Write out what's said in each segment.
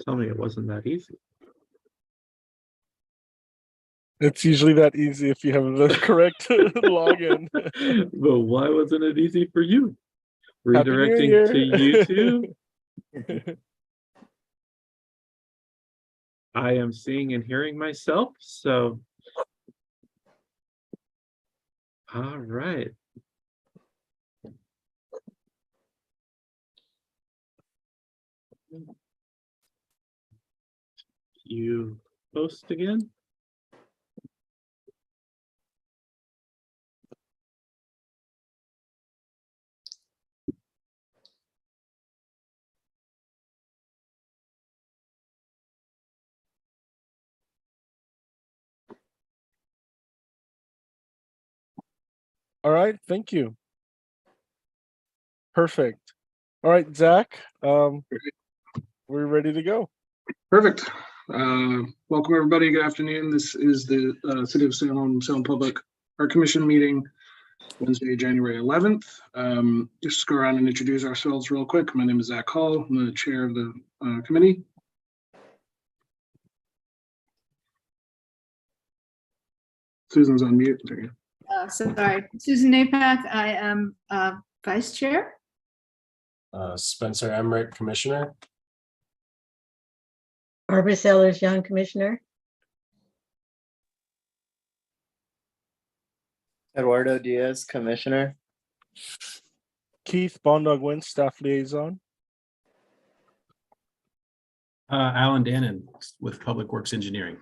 Tell me it wasn't that easy. It's usually that easy if you have the correct login. But why wasn't it easy for you? Happy New Redirecting Year. to YouTube. I am seeing and hearing myself, so all right. You post again? All right, thank you. Perfect. All right, Zach, we're ready to go. Perfect. Welcome, everybody. Good afternoon. This is the City of Salem Public Art Commission meeting, Wednesday, January 11th. Just go around and introduce ourselves real quick. My name is Zach Hall. I'm the chair of the committee. Susan's on mute. There you go. Sorry, Susan Napak. I am vice chair. Spencer Emmerich, commissioner. Barbara Sellers Young, commissioner. Eduardo Diaz, commissioner. Keith Bondog-Win, staff liaison. Alan Dannon with Public Works Engineering.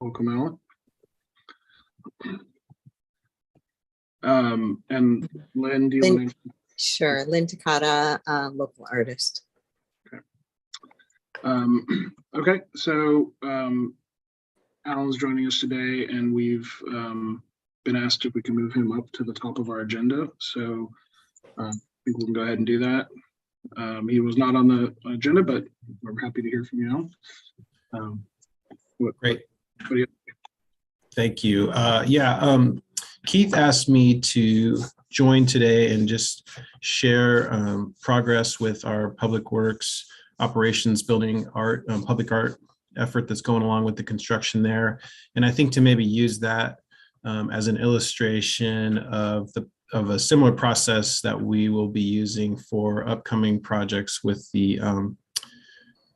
Welcome, Alan. And Lynn, do you want to? Sure, Lynn Takata, local artist. Okay, so Alan's joining us today, and we've been asked if we can move him up to the top of our agenda. So I think we can go ahead and do that. He was not on the agenda, but we're happy to hear from you, Alan. Great. What do you? Thank you. Keith asked me to join today and just share progress with our Public Works operations building art, public art effort that's going along with the construction there. And I think to maybe use that as an illustration of a similar process that we will be using for upcoming projects with the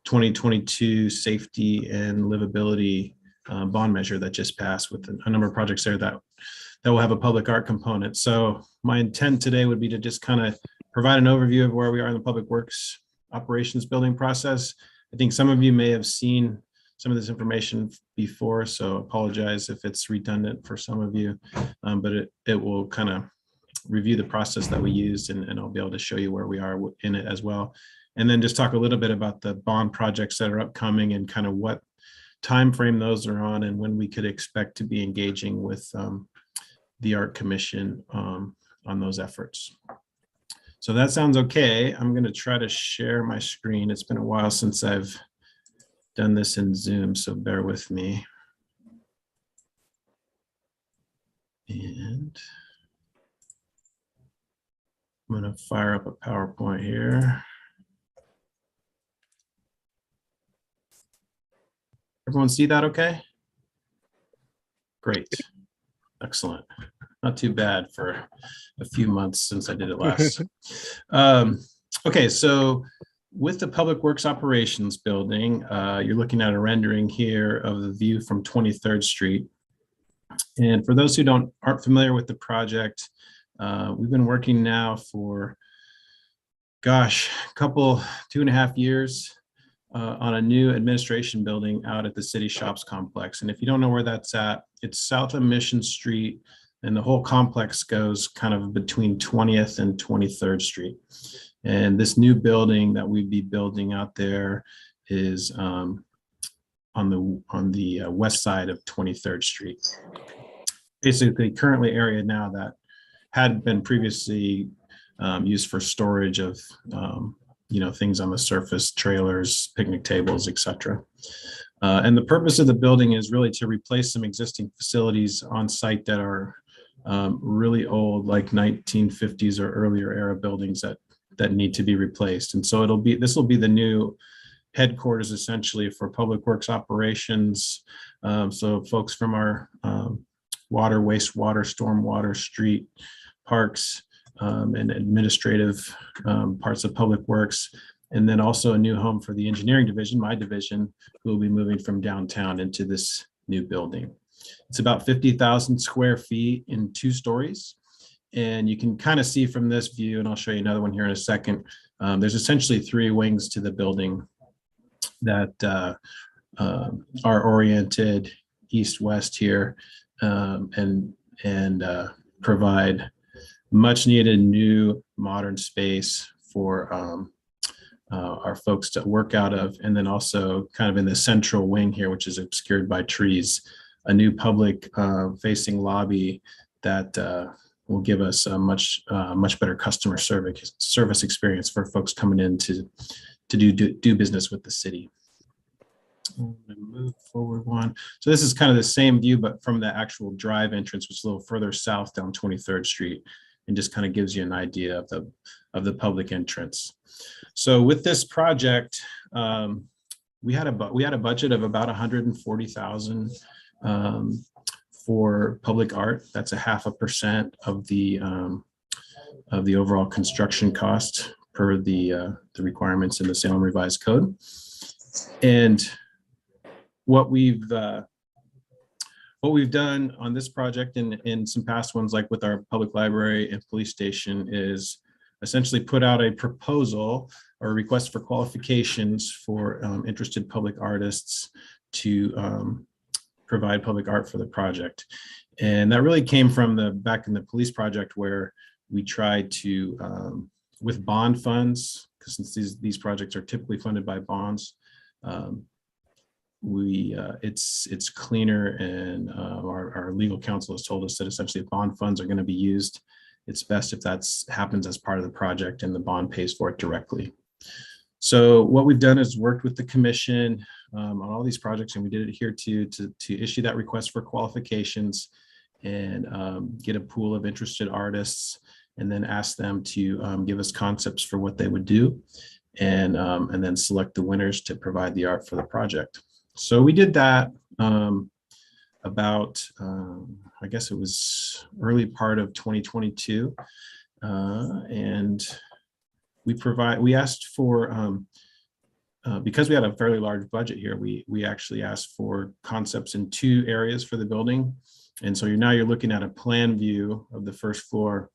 2022 safety and livability bond measure that just passed, with a number of projects there that will have a public art component. So my intent today would be to just kind of provide an overview of where we are in the public works operations building process. I think some of you may have seen some of this information before, so apologize if it's redundant for some of you, but it will kind of review the process that we used, and I'll be able to show you where we are in it as well. And then just talk a little bit about the bond projects that are upcoming and kind of what time frame those are on and when we could expect to be engaging with the Art Commission on those efforts. So that sounds okay. I'm going to try to share my screen. It's been a while since I've done this in Zoom, so bear with me. And I'm going to fire up a PowerPoint here. Everyone see that okay? Great. Excellent. Not too bad for a few months since I did it last. Okay, so with the Public Works Operations building, you're looking at a rendering here of the view from 23rd Street. And for those who aren't familiar with the project, we've been working now for, gosh, a couple, 2.5 years on a new administration building out at the City Shops Complex. And if you don't know where that's at, it's south of Mission Street, and the whole complex goes kind of between 20th and 23rd Street. And this new building that we'd be building out there is on the west side of 23rd Street. Basically, currently area now that had been previously used for storage of things on the surface, trailers, picnic tables, etc. And the purpose of the building is really to replace some existing facilities on site that are really old, like 1950s or earlier era buildings that that need to be replaced. And so this will be the new headquarters essentially for Public Works operations. So folks from our water, wastewater, stormwater, street, parks, and administrative parts of Public Works. And then also a new home for the engineering division, my division, who will be moving from downtown into this new building. It's about 50,000 square feet in 2 stories. And you can kind of see from this view, and I'll show you another one here in a second, there's essentially 3 wings to the building that are oriented east-west here, and provide much needed new modern space for our folks to work out of. And then also kind of in the central wing here, which is obscured by trees, a new public facing lobby that will give us a much better customer service experience for folks coming in to do business with the city. I'm gonna move forward one. So this is kind of the same view, but from the actual drive entrance, which is a little further south down 23rd Street, and just kind of gives you an idea of the public entrance. So with this project, we had a budget of about 140,000 for public art. That's a 0.5% of the overall construction cost per the requirements in the Salem Revised Code. And what we've done on this project and in some past ones, like with our public library and police station, is essentially put out a proposal or a request for qualifications for interested public artists to provide public art for the project. And that really came from back in the police project, where we tried to, with bond funds, because since these projects are typically funded by bonds, it's cleaner, and our legal counsel has told us that essentially if bond funds are going to be used, it's best if that happens as part of the project and the bond pays for it directly. So what we've done is worked with the commission on all these projects, and we did adhere to issue that request for qualifications and get a pool of interested artists, and then ask them to give us concepts for what they would do, and then select the winners to provide the art for the project. So we did that about, I guess it was early part of 2022. And we asked for, because we had a fairly large budget here, we actually asked for concepts in 2 areas for the building. And so now you're looking at a plan view of the first floor.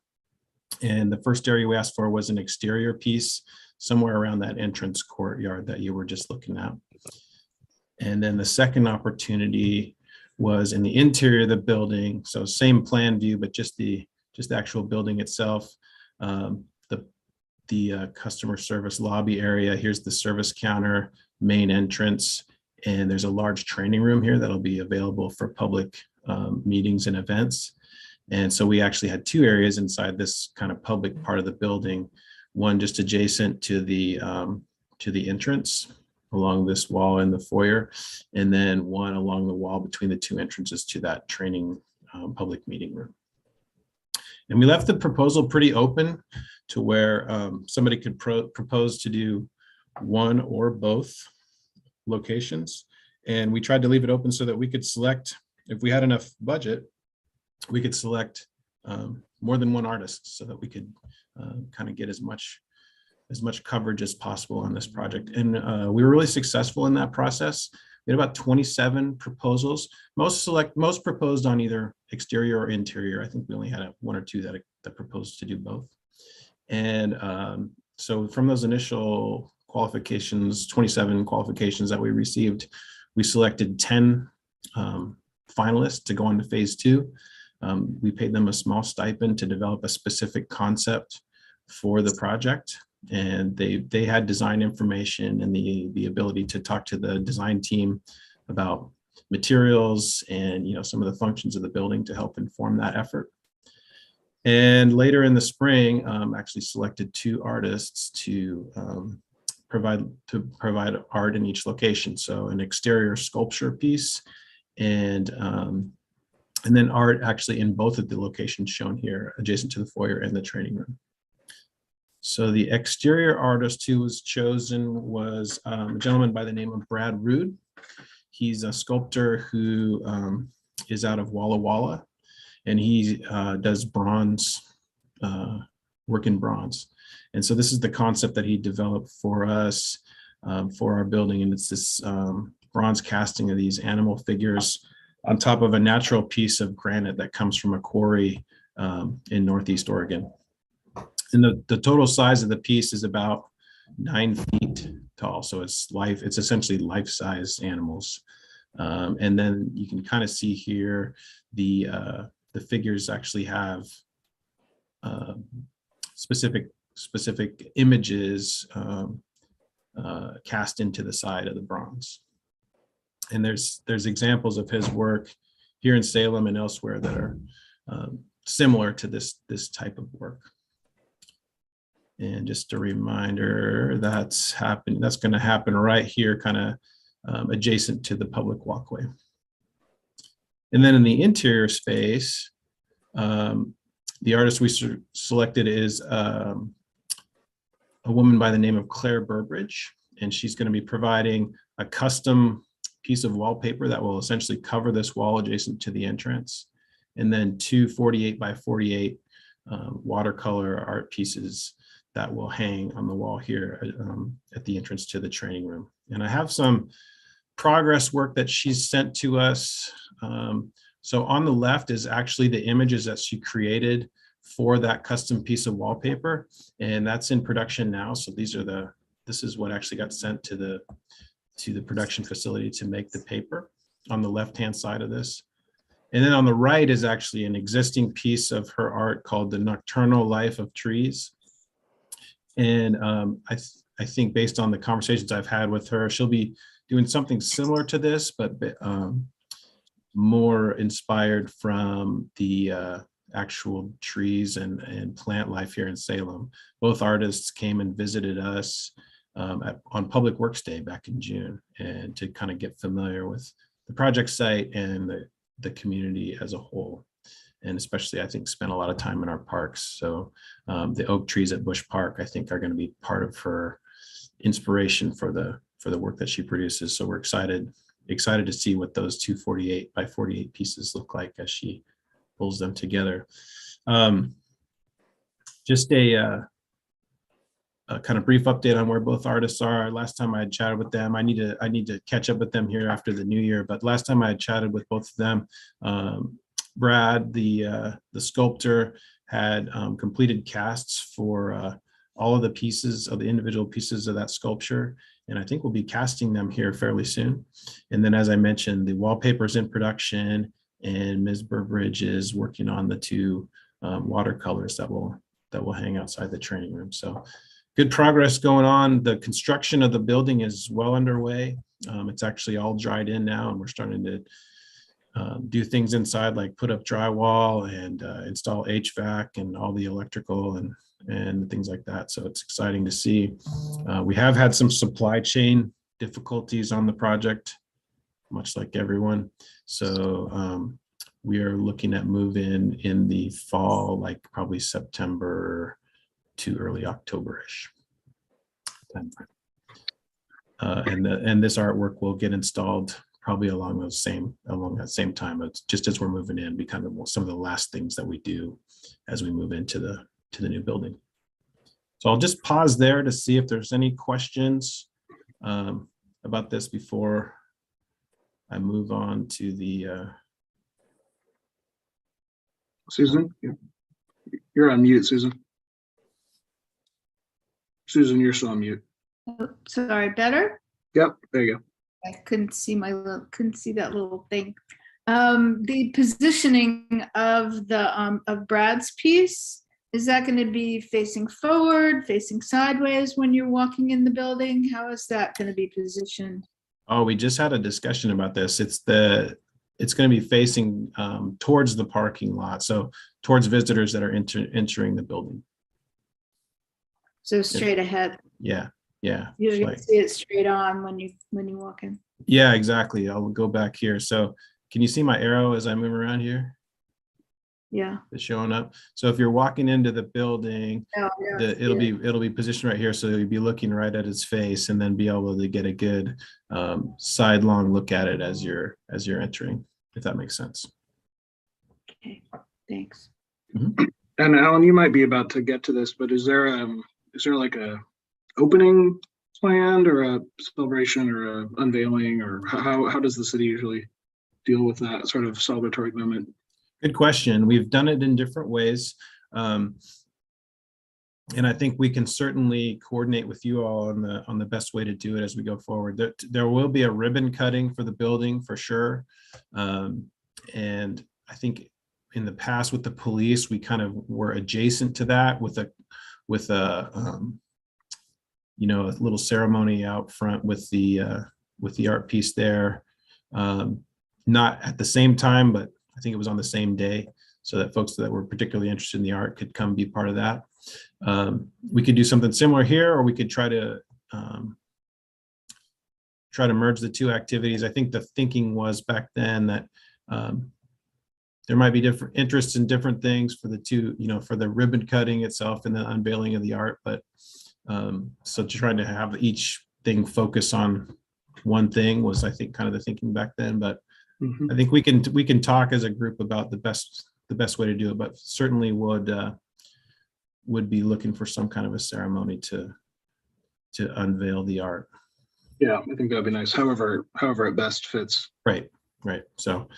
And the first area we asked for was an exterior piece somewhere around that entrance courtyard that you were just looking at. And then the second opportunity was in the interior of the building. So same plan view, but just the actual building itself. The customer service lobby area. Here's the service counter, main entrance, and there's a large training room here that'll be available for public meetings and events. And so we actually had 2 areas inside this kind of public part of the building, one just adjacent to the entrance along this wall in the foyer, and then one along the wall between the 2 entrances to that training public meeting room. And we left the proposal pretty open to where somebody could propose to do one or both locations. And we tried to leave it open so that we could select, if we had enough budget, we could select more than one artist so that we could kind of get as much coverage as possible on this project. And we were really successful in that process. We had about 27 proposals, most proposed on either exterior or interior. I think we only had 1 or 2 that proposed to do both. And so from those initial qualifications, 27 qualifications that we received, we selected 10 finalists to go into phase 2. We paid them a small stipend to develop a specific concept for the project. And they had design information and the ability to talk to the design team about materials and some of the functions of the building to help inform that effort. And later in the spring, actually selected 2 artists to provide art in each location. So an exterior sculpture piece and then art actually in both of the locations shown here, adjacent to the foyer and the training room. So the exterior artist who was chosen was a gentleman by the name of Brad Rood. He's a sculptor who is out of Walla Walla, and he does bronze, work in bronze. And so this is the concept that he developed for us, for our building. And it's this bronze casting of these animal figures on top of a natural piece of granite that comes from a quarry in Northeast Oregon. And the total size of the piece is about 9 feet tall. So it's essentially life-size animals. And then you can kind of see here, the figures actually have specific images cast into the side of the bronze. And there's examples of his work here in Salem and elsewhere that are similar to this type of work. And just a reminder, that's going to happen right here, kind of adjacent to the public walkway. And then in the interior space, the artist we selected is a woman by the name of Claire Burbridge, and she's going to be providing a custom piece of wallpaper that will essentially cover this wall adjacent to the entrance, and then 2 48 by 48 watercolor art pieces that will hang on the wall here at the entrance to the training room. And I have some progress work that she's sent to us. So on the left is actually the images that she created for that custom piece of wallpaper, and that's in production now. So this is what actually got sent to the production facility to make the paper on the left-hand side of this. And then on the right is actually an existing piece of her art called The Nocturnal Life of Trees. And I think based on the conversations I've had with her, she'll be doing something similar to this, but more inspired from the actual trees and plant life here in Salem. Both artists came and visited us on Public Works Day back in June, and to kind of get familiar with the project site and the community as a whole. And especially, I think, spent a lot of time in our parks. So the oak trees at Bush Park, I think, are going to be part of her inspiration for the work that she produces. So we're excited to see what those 2 48 by 48 pieces look like as she pulls them together. Just a kind of brief update on where both artists are. Last time I had chatted with them, I need to catch up with them here after the new year. But last time I had chatted with both of them, Brad, the sculptor, had completed casts for all of the pieces of the individual pieces of that sculpture. And I think we'll be casting them here fairly soon. And then, as I mentioned, the wallpaper's in production, and Ms. Burbridge is working on the 2 watercolors that will hang outside the training room. So good progress going on. The construction of the building is well underway. It's actually all dried in now, and we're starting to do things inside, like put up drywall and install HVAC and all the electrical and things like that. So it's exciting to see. We have had some supply chain difficulties on the project, much like everyone. So we are looking at move-in the fall, like probably September to early October-ish timeframe. And this artwork will get installed probably along that same time. It's just as we're moving in, be kind of some of the last things that we do as we move into the new building. So I'll just pause there to see if there's any questions about this before I move on to the Susan, you're on mute, Susan. Susan, you're still on mute. Oh, sorry, better? Yep, there you go. I couldn't see that little thing. The positioning of of Brad's piece, is that going to be facing forward, facing sideways when you're walking in the building? How is that going to be positioned? Oh, we just had a discussion about this. It's going to be facing towards the parking lot, so towards visitors that are entering the building. So straight ahead. Yeah. You're going to see it straight on when you walk in. Yeah, exactly. I'll go back here. So can you see my arrow as I move around here? Yeah. that's showing up. So if you're walking into the building, it'll be positioned right here. So you'll be looking right at its face and then be able to get a good sidelong look at it as you're entering, if that makes sense. Okay, thanks. And Alan, you might be about to get to this, but is there like a opening planned or a celebration or a unveiling, or how does the city usually deal with that sort of celebratory moment? Good question. We've done it in different ways. And I think we can certainly coordinate with you all on the best way to do it as we go forward. There will be a ribbon cutting for the building for sure. And I think in the past with the police, we kind of were adjacent to that with a you know, a little ceremony out front with the art piece there. Not at the same time, but I think it was on the same day, so that folks that were particularly interested in the art could come be part of that. We could do something similar here, or we could try to merge the two activities. I think the thinking was back then that there might be different interests in different things for the two, you know, for the ribbon cutting itself and the unveiling of the art. But so trying to have each thing focus on one thing was, I think, kind of the thinking back then. But I think we can talk as a group about the best way to do it, but certainly would be looking for some kind of a ceremony to unveil the art. Yeah, I think that'd be nice. However it best fits. Right. So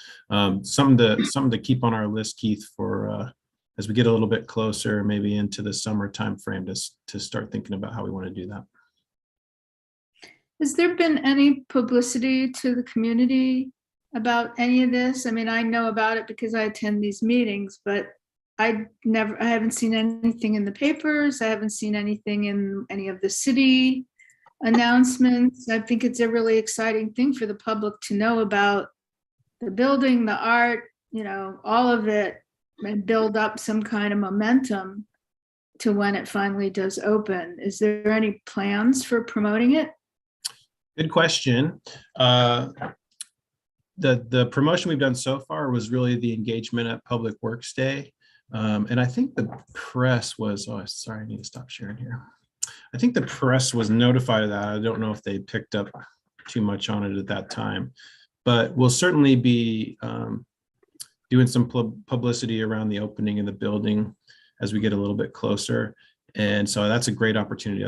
something to keep on our list, Keith, for as we get a little bit closer, maybe into the summer time frame, to start thinking about how we want to do that. Has there been any publicity to the community about any of this? I mean, I know about it because I attend these meetings, but I haven't seen anything in the papers. I haven't seen anything in any of the city announcements. I think it's a really exciting thing for the public to know about the building, the art, you know, all of it, and build up some kind of momentum to when it finally does open. Is there any plans for promoting it? Good question. The promotion we've done so far was really the engagement at Public Works Day. And I think the press was, oh, sorry, I need to stop sharing here. I think the press was notified of that. I don't know if they picked up too much on it at that time, but we'll certainly be doing some publicity around the opening of the building as we get a little bit closer. And so that's a great opportunity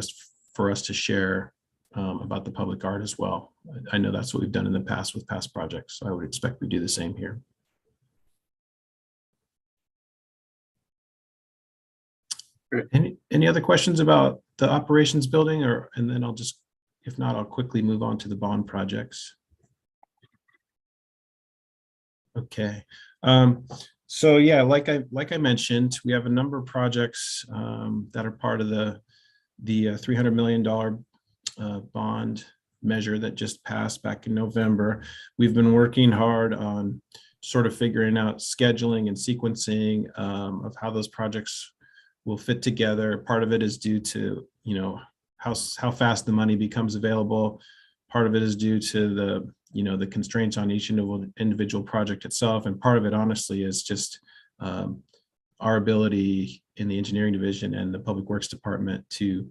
for us to share about the public art as well. I know that's what we've done in the past with past projects, so I would expect we do the same here. Any other questions about the operations building, and then I'll just, if not, I'll quickly move on to the bond projects. Okay. So yeah, like I mentioned, we have a number of projects that are part of the $300 million bond measure that just passed back in November. We've been working hard on sort of figuring out scheduling and sequencing of how those projects will fit together. Part of it is due to, you know, how fast the money becomes available. Part of it is due to the constraints on each individual project itself. And part of it, honestly, is just our ability in the engineering division and the public works department to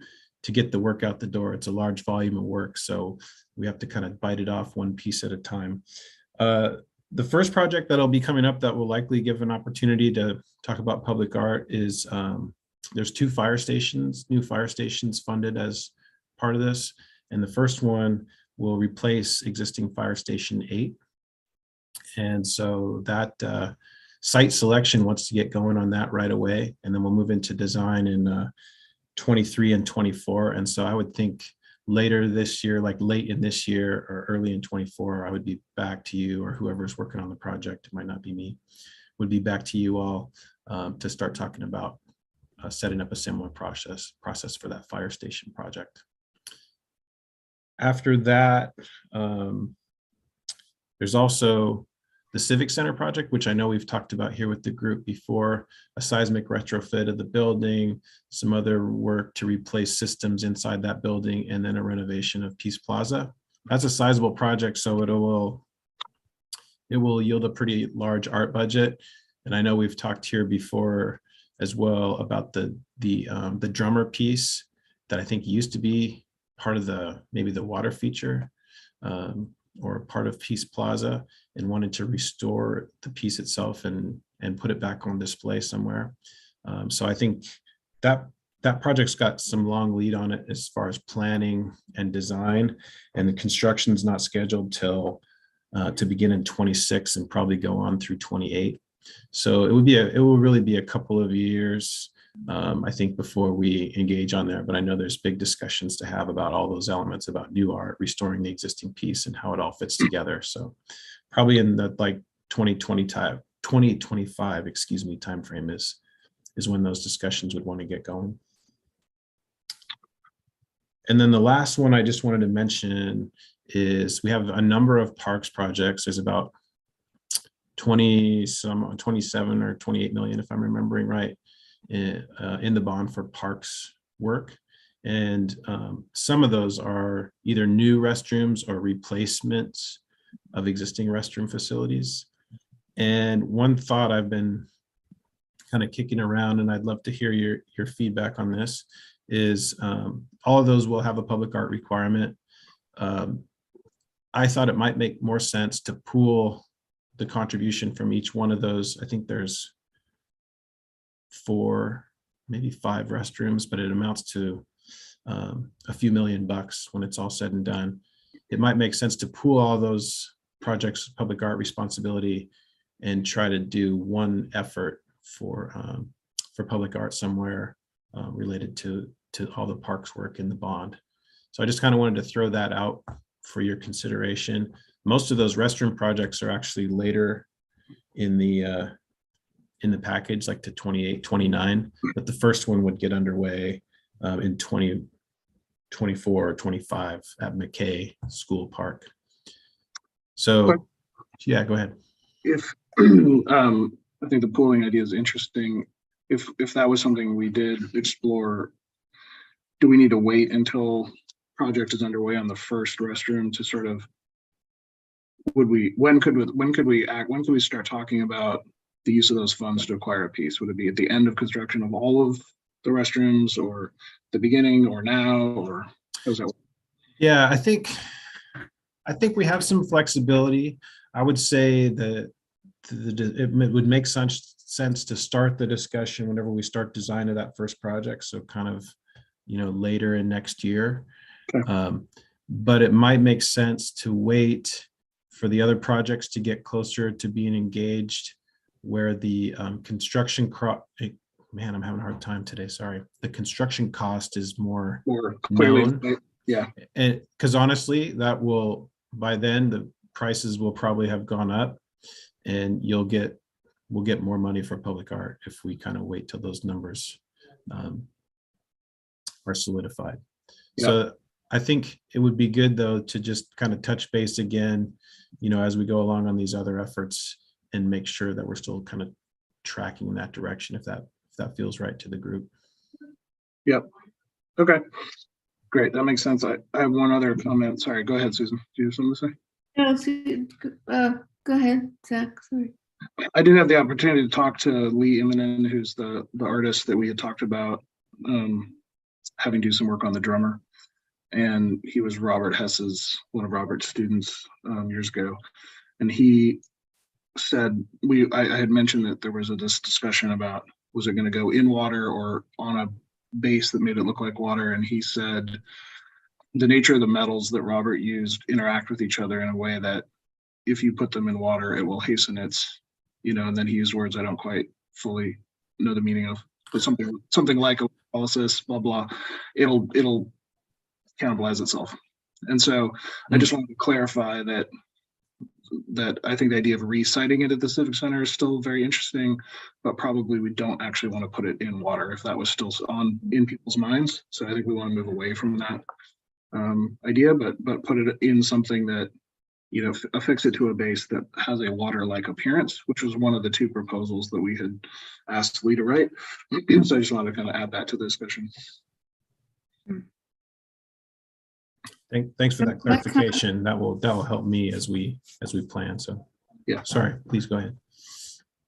get the work out the door. It's a large volume of work, so we have to kind of bite it off one piece at a time. The first project that'll be coming up that will likely give an opportunity to talk about public art is there's two new fire stations funded as part of this. And the first one will replace existing Fire Station 8. And so that site selection wants to get going on that right away. And then we'll move into design in 23 and 24. And so I would think later this year, like late in this year or early in 24, I would be back to you, or whoever's working on the project, it might not be me, would be back to you all to start talking about setting up a similar process for that fire station project. After that, there's also the Civic Center project, which I know we've talked about here with the group before, a seismic retrofit of the building, some other work to replace systems inside that building, and then a renovation of Peace Plaza. That's a sizable project, so it will yield a pretty large art budget. And I know we've talked here before as well about the drummer piece that I think used to be part of maybe the water feature, or part of Peace Plaza, and wanted to restore the piece itself and put it back on display somewhere. So I think that project's got some long lead on it as far as planning and design, and the construction's not scheduled till to begin in 26 and probably go on through 28. So it will really be a couple of years, I think, before we engage on there. But I know there's big discussions to have about all those elements, about new art, restoring the existing piece, and how it all fits together. So probably in the 2025, excuse me, timeframe is when those discussions would want to get going. And then the last one I just wanted to mention is we have a number of parks projects. There's about 27 or 28 million, if I'm remembering right, in the bond for parks work. And some of those are either new restrooms or replacements of existing restroom facilities. And one thought I've been kind of kicking around, and I'd love to hear your feedback on this, is all of those will have a public art requirement. I thought it might make more sense to pool the contribution from each one of those. I think there's 4, maybe 5 restrooms, but it amounts to a few $1,000,000 when it's all said and done. It might make sense to pool all those projects, public art responsibility, and try to do one effort for public art somewhere related to all the parks work in the bond. So I just kind of wanted to throw that out for your consideration. Most of those restroom projects are actually later in the package, like to 28, 29, but the first one would get underway in 2024 or 25 at McKay School Park. So yeah, go ahead. If I think the pooling idea is interesting. If that was something we did explore, do we need to wait until project is underway on the first restroom to sort of, when could we start talking about the use of those funds to acquire a piece? Would it be at the end of construction of all of the restrooms, or the beginning, or now, or how does that work? Yeah, I think we have some flexibility. I would say that it would make sense to start the discussion whenever we start design of that first project. So kind of, later in next year. Okay. But it might make sense to wait for the other projects to get closer to being engaged, where the construction man, I'm having a hard time today. Sorry. The construction cost is more known. Yeah. And because honestly, by then the prices will probably have gone up, and we'll get more money for public art if we kind of wait till those numbers are solidified. Yeah. So I think it would be good though to just kind of touch base again, as we go along on these other efforts, and make sure that we're still kind of tracking in that direction, if that feels right to the group. Yep. Okay. Great. That makes sense. I have one other comment. Sorry. Go ahead, Susan. Do you have something to say? No, go ahead, Zach. Sorry. I did have the opportunity to talk to Lee Immonen, who's the artist that we had talked about having do some work on the drummer. And he was one of Robert's students years ago. And he said, I had mentioned that there was this discussion about, was it going to go in water or on a base that made it look like water? And he said, the nature of the metals that Robert used interact with each other in a way that if you put them in water, it will hasten its, and then he used words I don't quite fully know the meaning of, but something like electrolysis, blah, blah, it'll cannibalize itself. And so I just wanted to clarify that I think the idea of reciting it at the Civic Center is still very interesting, but probably we don't actually want to put it in water if that was still in people's minds. So I think we want to move away from that idea, but put it in something that, affix it to a base that has a water-like appearance, which was one of the 2 proposals that we had asked Lee to write. So I just wanted to kind of add that to the discussion. Thanks for that clarification. That will help me as we plan. So yeah. Sorry, please go ahead.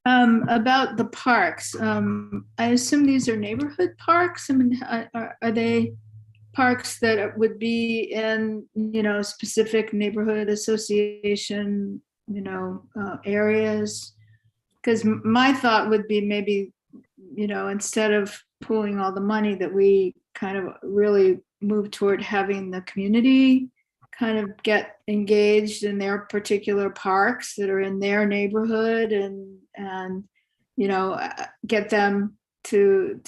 About the parks, I assume these are neighborhood parks. I mean, are they parks that would be in, specific neighborhood association, areas? Because my thought would be maybe, instead of pooling all the money, that we kind of really move toward having the community kind of get engaged in their particular parks that are in their neighborhood, and get them to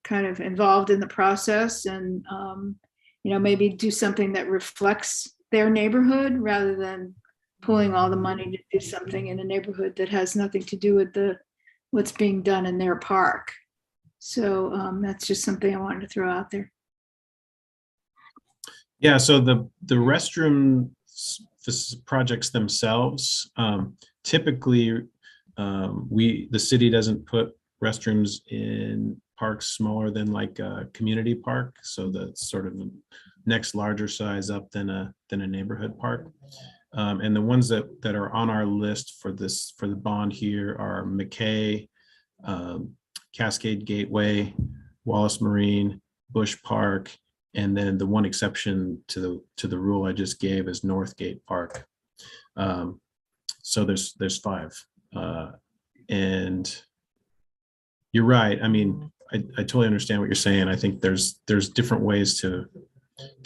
kind of involved in the process, and maybe do something that reflects their neighborhood rather than pulling all the money to do something in a neighborhood that has nothing to do with what's being done in their park. So that's just something I wanted to throw out there. Yeah, so the restroom projects themselves, typically, the city doesn't put restrooms in parks smaller than like a community park. So that's sort of the next larger size up than a neighborhood park. And the ones that are on our list for the bond here are McKay, Cascade Gateway, Wallace Marine, Bush Park, and then the one exception to the rule I just gave is Northgate Park. So there's 5, and you're right. I mean, I totally understand what you're saying. I think there's different ways to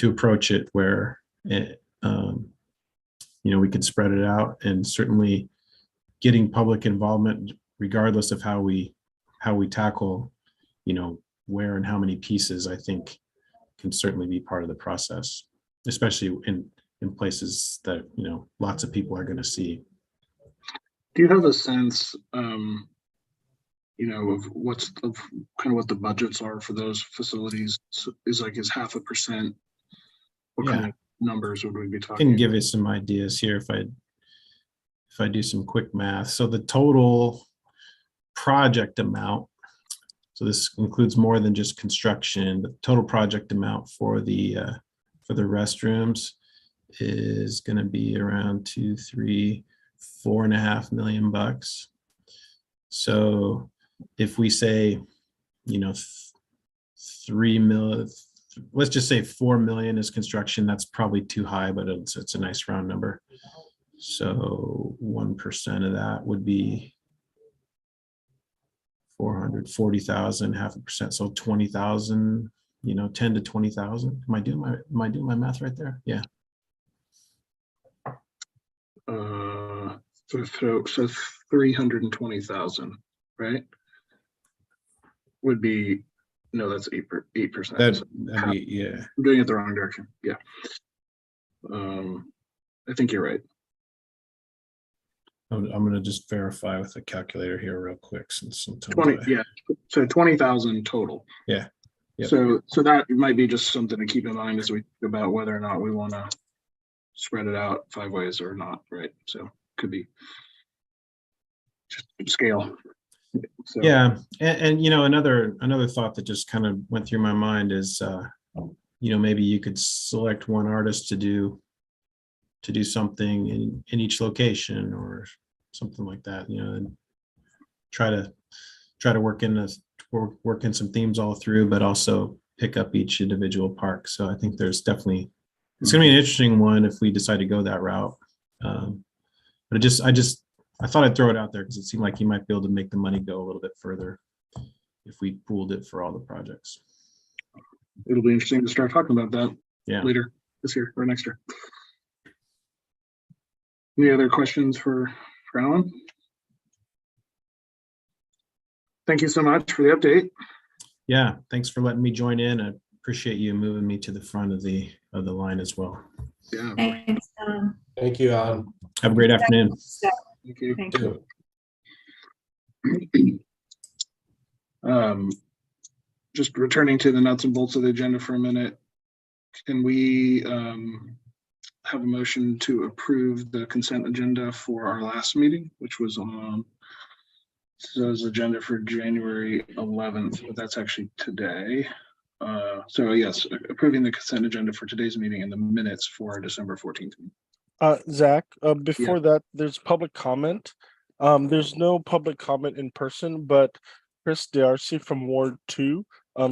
approach it where we could spread it out, and certainly getting public involvement, regardless of how we tackle, where and how many pieces, I think can certainly be part of the process, especially in places that, lots of people are going to see. Do you have a sense, of what the budgets are for those facilities? So is 0.5%? What kind of numbers would we be I talking? can give you some ideas here if I do some quick math. So the total project amount, so this includes more than just construction, the total project amount for the restrooms is going to be around $4.5 million. So if we say, 3 million, let's just say 4 million is construction, that's probably too high, but it's a nice round number. So 1% of that would be 440,000, 0.5%, so 20,000, 10 to 20,000. Am I doing my math right there? Yeah. So 320,000, right? Would be, no, that's 8%. That'd So be, yeah. I'm doing it the wrong direction. Yeah. I think you're right. I'm going to just verify with the calculator here real quick, since sometimes 20, yeah. So 20,000 total. Yeah. Yep. So that might be just something to keep in mind as we think about whether or not we want to spread it out 5 ways or not, right? So could be just scale. So, yeah, and another thought that just kind of went through my mind is maybe you could select one artist to do something in each location or something like that, and try to work in some themes all through, but also pick up each individual park. So I think it's going to be an interesting one if we decide to go that route. But I thought I'd throw it out there because it seemed like you might be able to make the money go a little bit further if we pooled it for all the projects. it'll be interesting to start talking about that later this year or next year. Any other questions for Alan? Thank you so much for the update. Yeah, thanks for letting me join in. I appreciate you moving me to the front of the line as well. Yeah, Thanks. Thank you, Alan. Have a great afternoon. thank you. Thank you. Just returning to the nuts and bolts of the agenda for a minute. Can we have a motion to approve the consent agenda for our last meeting, which was on agenda for January 11th, but that's actually today. So yes, approving the consent agenda for today's meeting and the minutes for our December 14th meeting. Zach, before that, there's public comment. There's no public comment in person, but Chris D'Arcy from Ward 2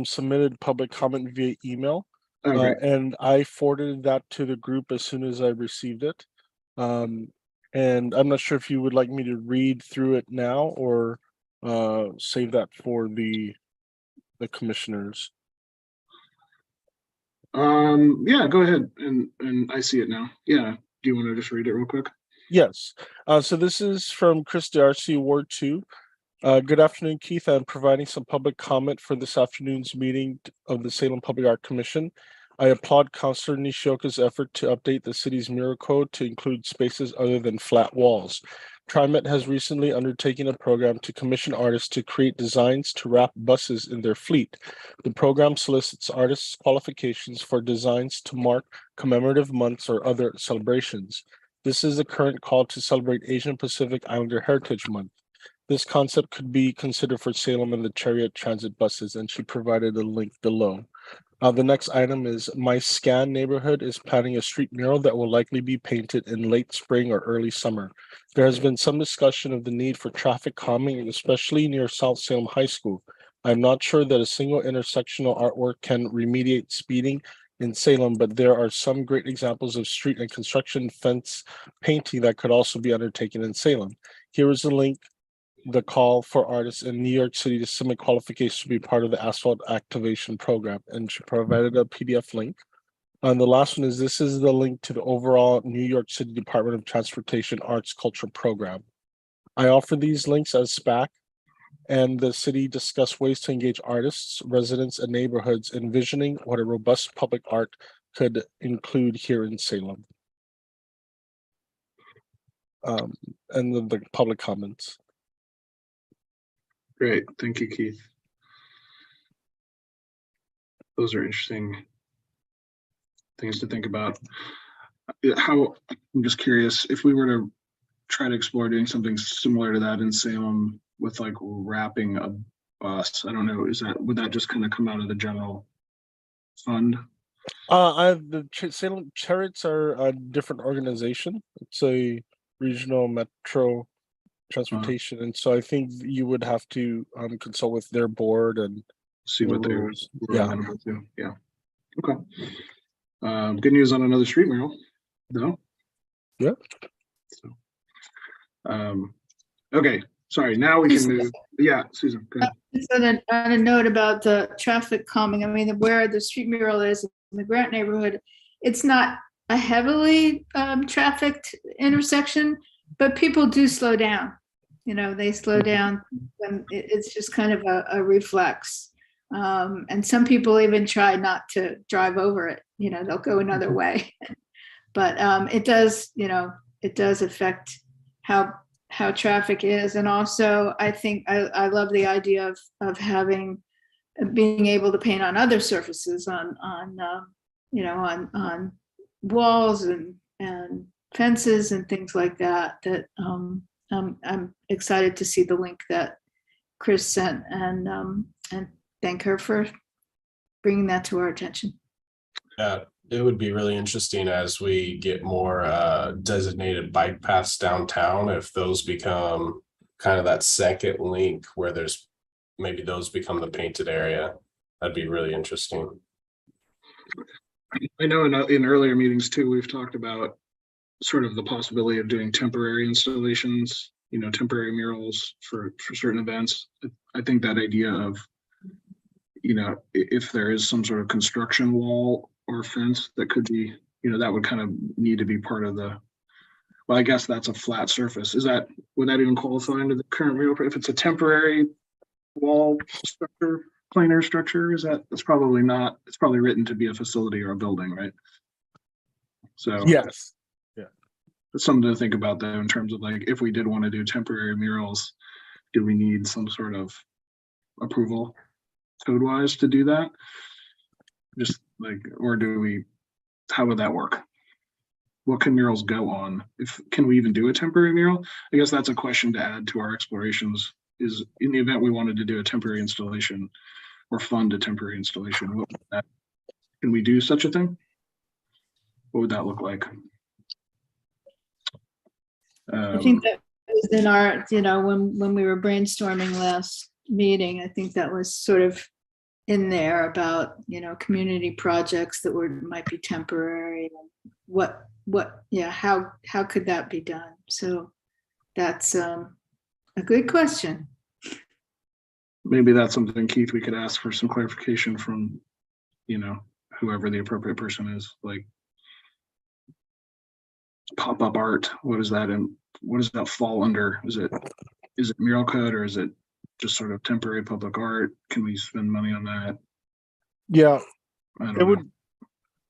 submitted public comment via email. Okay, And I forwarded that to the group as soon as I received it. And I'm not sure if you would like me to read through it now or save that for the commissioners. yeah, go ahead, and I see it now. Yeah, do you want to just read it real quick? Yes. So this is from Chris D'Arcy, Ward 2. Good afternoon, Keith. I'm providing some public comment for this afternoon's meeting of the Salem Public Art Commission. I applaud Councillor Nishioka's effort to update the city's mural code to include spaces other than flat walls. TriMet has recently undertaken a program to commission artists to create designs to wrap buses in their fleet. The program solicits artists' qualifications for designs to mark commemorative months or other celebrations. This is the current call to celebrate Asian Pacific Islander Heritage Month. This concept could be considered for Salem and the Chariot transit buses, and she provided a link below. The next item is my scan neighborhood is planning a street mural that will likely be painted in late spring or early summer. There has been some discussion of the need for traffic calming, especially near South Salem High School. I'm not sure that a single intersectional artwork can remediate speeding in Salem, but there are some great examples of street and construction fence painting that could also be undertaken in Salem. Here is the link, the call for artists in New York City to submit qualifications to be part of the asphalt activation program, and she provided a PDF link. And the last one is this is the link to the overall New York City Department of Transportation Arts Culture Program. I offer these links as SPAC, and the city discussed ways to engage artists, residents, and neighborhoods, envisioning what a robust public art could include here in Salem. And then the public comments. Great, thank you, Keith. Those are interesting things to think about. I'm just curious, if we were to try to explore doing something similar to that in Salem with like wrapping a bus, I don't know, would that just kind of come out of the general fund? Salem Chariots are a different organization. It's a regional metro transportation, and so I think you would have to consult with their board and See what they're yeah. amenable to. Yeah. Okay. Good news on another street mural, though. Yeah. So, okay. Sorry. Now we can move. Yeah, Susan. Go ahead. Just on a note about the traffic calming, I mean, where the street mural is in the Grant neighborhood, it's not a heavily trafficked intersection, but people do slow down. You know, they slow down when it's just kind of a reflex. And some people even try not to drive over it. You know, they'll go another way. But it does, you know, it does affect how traffic is. And also, I think I love the idea of being able to paint on other surfaces, on walls and fences and things like that. That I'm excited to see the link that Chris sent, and thank her for bringing that to our attention. Yeah, it would be really interesting as we get more designated bike paths downtown, if those become kind of that second link where there's maybe those become the painted area. That'd be really interesting. I know in earlier meetings too, we've talked about sort of the possibility of doing temporary installations, you know, temporary murals for certain events. I think that idea of, you know, if there is some sort of construction wall or fence that could be, you know, that would kind of need to be part of the, well, I guess that's a flat surface. Would that even qualify under the current mural? If it's a temporary wall structure, planar structure, it's probably not, it's probably written to be a facility or a building, right? So yes. It's something to think about though, in terms of like, if we did want to do temporary murals, do we need some sort of approval code wise to do that? Just like, or how would that work? What can murals go on? Can we even do a temporary mural? I guess that's a question to add to our explorations, is in the event we wanted to do a temporary installation or fund a temporary installation, can we do such a thing? What would that look like? I think that was in our, when we were brainstorming last meeting, I think that was sort of in there about, community projects that might be temporary. How could that be done? So that's a good question. Maybe that's something, Keith, we could ask for some clarification from, whoever the appropriate person is, like pop-up art. What does that fall under? Is it mural code, or is it just sort of temporary public art? Can we spend money on that? Yeah, I don't it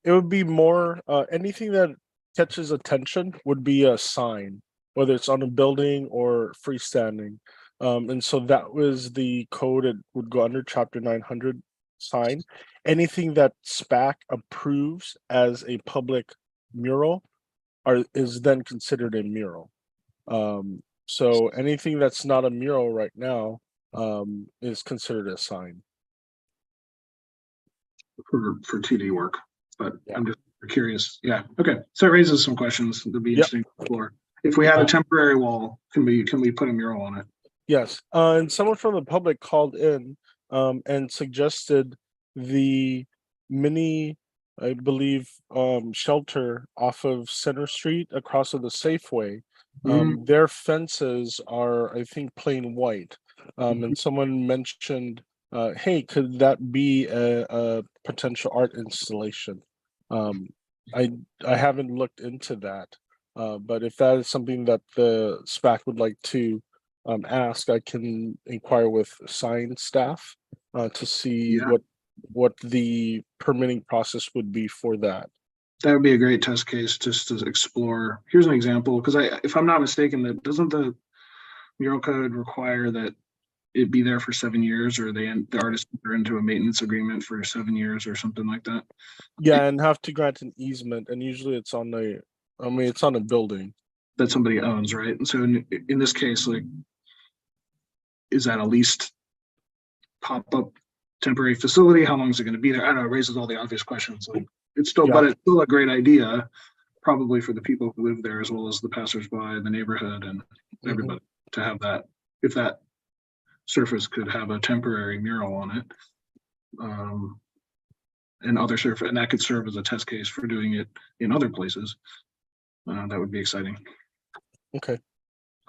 know. would be more, anything that catches attention would be a sign, whether it's on a building or freestanding. And so that was the code. It would go under chapter 900 sign. Anything that SPAC approves as a public mural is then considered a mural. So anything that's not a mural right now is considered a sign. For 2D work, but Yeah. I'm just curious. Yeah. Okay. So it raises some questions that'd be Yep. interesting to explore. If we had a temporary wall, can we put a mural on it? Yes, and someone from the public called in and suggested the mini, I believe, shelter off of Center Street across of the Safeway. Their fences are, I think, plain white. And someone mentioned, hey, could that be a potential art installation? I haven't looked into that, but if that is something that the SPAC would like to ask, I can inquire with sign staff to see Yeah. what the permitting process would be for that. That would be a great test case just to explore. Here's an example, because if I'm not mistaken, that doesn't the mural code require that it be there for 7 years, or the artist enter into a maintenance agreement for 7 years or something like that? Yeah, and have to grant an easement, and usually it's on a building That somebody owns, right? And so in this case, like, is that a leased pop-up temporary facility? How long is it going to be there? I don't know. It raises all the obvious questions. Like, but it's still a great idea, probably for the people who live there, as well as the passersby in the neighborhood and everybody, to have that. If that surface could have a temporary mural on it, and other surface, and that could serve as a test case for doing it in other places. That would be exciting. Okay,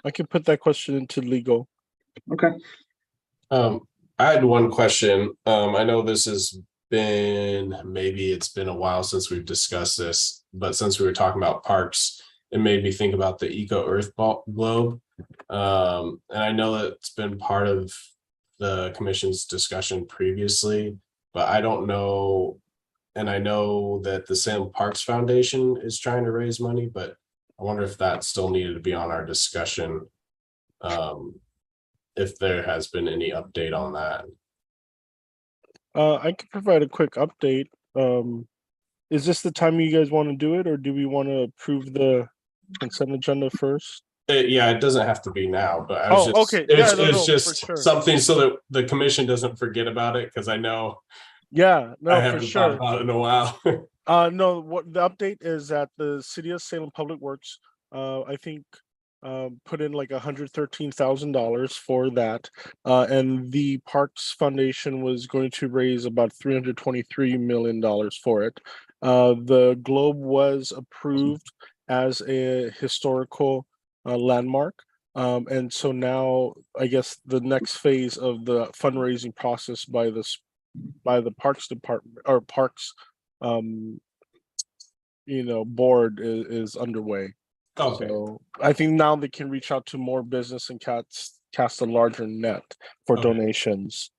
I can put that question into legal. Okay. I had one question. I know this has been, maybe it's been a while since we've discussed this, but since we were talking about parks, it made me think about the Eco Earth Globe. And I know that it's been part of the commission's discussion previously, but I don't know. And I know that the Salem Parks Foundation is trying to raise money, but I wonder if that still needed to be on our discussion. If there has been any update on that. I could provide a quick update. Is this the time you guys want to do it, or do we want to approve the consent agenda first? Yeah, it doesn't have to be now, but I was okay. It's just for sure. something so that the commission doesn't forget about it, because I know Yeah, no, I for haven't sure. thought about it in a while. No, what the update is that the City of Salem Public Works, I think, put in like $113,000 for that, and the Parks Foundation was going to raise about $323 million for it. The Globe was approved as a historical landmark, and so now I guess the next phase of the fundraising process by the Parks Department or Parks board is underway. Okay, So I think now they can reach out to more business and cast a larger net for donations.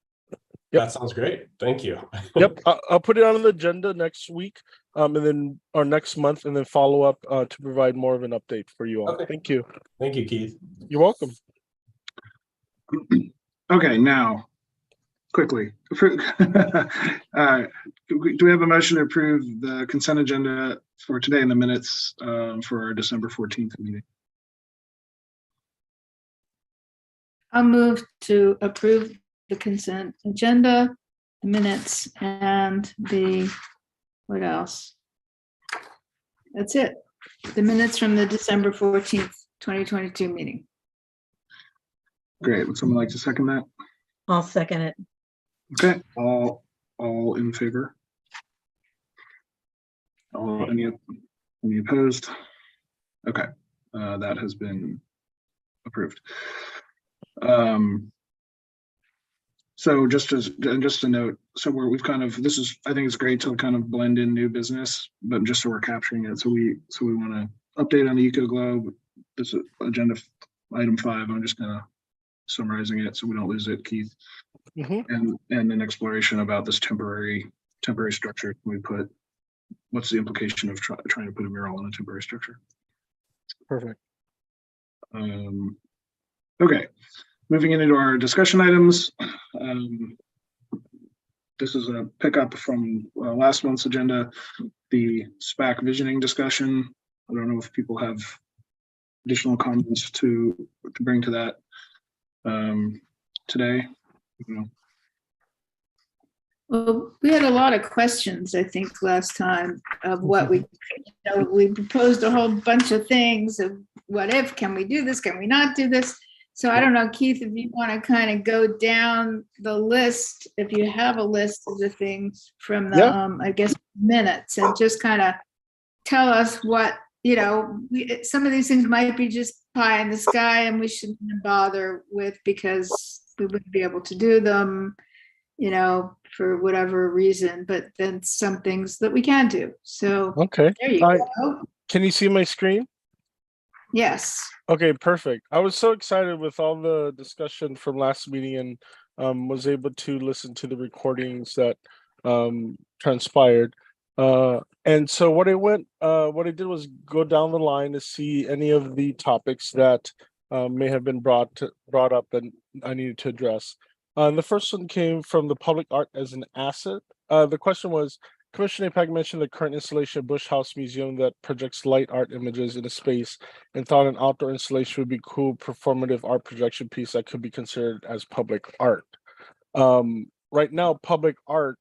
Yep. That sounds great. Thank you. Yep, I'll put it on the agenda next week, and then or next month, and then follow up to provide more of an update for you all. Okay. Thank you. Thank you, Keith. You're welcome. Okay, now quickly, do we have a motion to approve the consent agenda for today in the minutes for our December 14th meeting? I'll move to approve the consent agenda, the minutes, and what else? That's it. The minutes from the December 14th, 2022 meeting. Great. Would someone like to second that? I'll second it. Okay, all in favor? Any opposed? Okay, that has been approved. So just a note, so we've kind of, I think it's great to kind of blend in new business, but just so we're capturing it. So we want to update on the Eco Globe. This is agenda item 5. I'm just kind of summarizing it so we don't lose it, Keith. And an exploration about this temporary structure. What's the implication of trying to put a mural on a temporary structure? Perfect. Okay, moving into our discussion items. This is a pickup from last month's agenda, the SPAC visioning discussion. I don't know if people have additional comments to bring to that today. Well, we had a lot of questions, I think, last time of what we proposed a whole bunch of things of what if, can we do this? Can we not do this? So I don't know, Keith, if you want to kind of go down the list, if you have a list of the things from the, I guess, minutes, and just kind of tell us what, some of these things might be just pie in the sky and we shouldn't bother with because we wouldn't be able to do them, for whatever reason, but then some things that we can do. So Okay. there you go. Can you see my screen? Yes. Okay, perfect. I was so excited with all the discussion from last meeting and was able to listen to the recordings that transpired. And so what I did was go down the line to see any of the topics that may have been brought up and I needed to address. The first one came from the public art as an asset. The question was, Commissioner APAC mentioned the current installation of Bush House Museum that projects light art images in a space and thought an outdoor installation would be cool, performative art projection piece that could be considered as public art. Right now, public art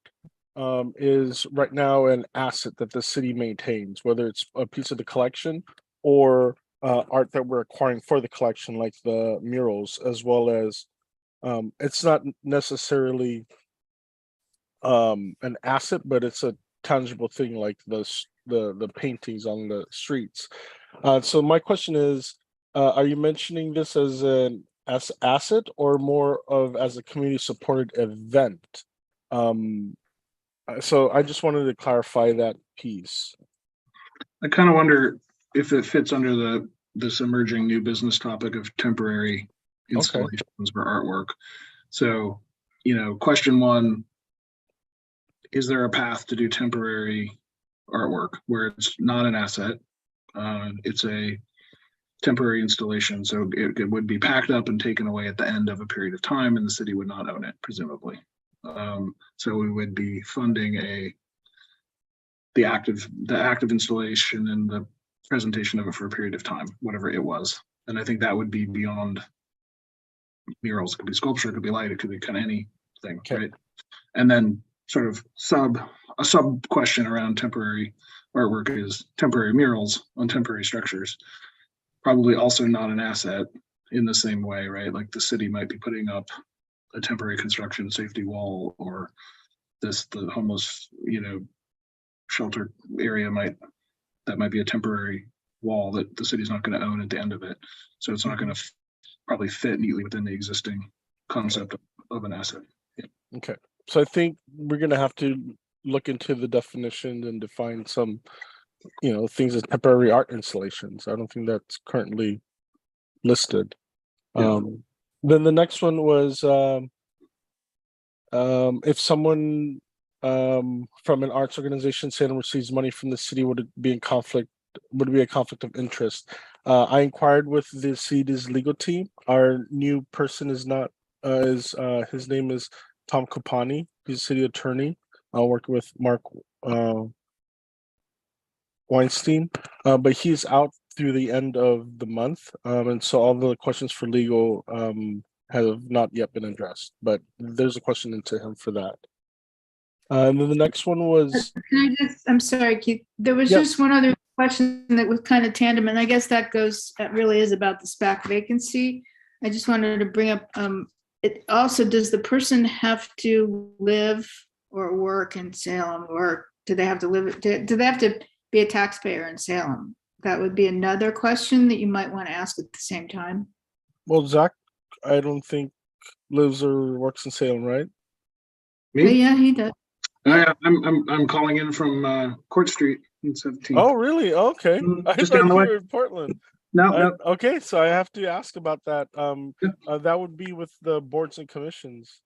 is right now an asset that the city maintains, whether it's a piece of the collection or art that we're acquiring for the collection, like the murals, as well as it's not necessarily an asset, but it's a tangible thing like the paintings on the streets. So my question is, are you mentioning this as an asset or more of as a community supported event? So I just wanted to clarify that piece. I kind of wonder if it fits under this emerging new business topic of temporary installations for artwork. So, question 1, is there a path to do temporary artwork where it's not an asset? It's a temporary installation, so it would be packed up and taken away at the end of a period of time, and the city would not own it, presumably. So we would be funding the active installation and the presentation of it for a period of time, whatever it was. And I think that would be beyond murals. It could be sculpture, it could be light, it could be kind of anything, right? And then sort of a sub question around temporary artwork is temporary murals on temporary structures. Probably also not an asset in the same way, right? Like the city might be putting up a temporary construction safety wall, or the homeless, shelter area might be a temporary wall that the city's not going to own at the end of it. So it's not going to probably fit neatly within the existing concept of an asset. Yeah. Okay. So I think we're going to have to look into the definition and define some, things as temporary art installations. I don't think that's currently listed. Yeah. Then the next one was if someone from an arts organization, Salem, receives money from the city, would it be a conflict of interest? I inquired with the city's legal team. Our new person is not his name is Tom Kopani. He's a city attorney, working with Mark Weinstein, but he's out through the end of the month, and so all the questions for legal have not yet been addressed. But there's a question into him for that. And then the next one was. I'm sorry, Keith. There was just one other question that was kind of tandem, and I guess that really is about the SPAC vacancy. I just wanted to bring up, it also, does the person have to live or work in Salem, or do they have to live, do they have to be a taxpayer in Salem? That would be another question that you might want to ask at the same time. Well, Zach, I don't think lives or works in Salem, right? But Me? yeah, he does. I'm calling in from Court Street in 17th. Oh, really? Okay. I Just thought down the you way. were in Portland. No. Okay, so I have to ask about that. Yeah. That would be with the boards and commissions.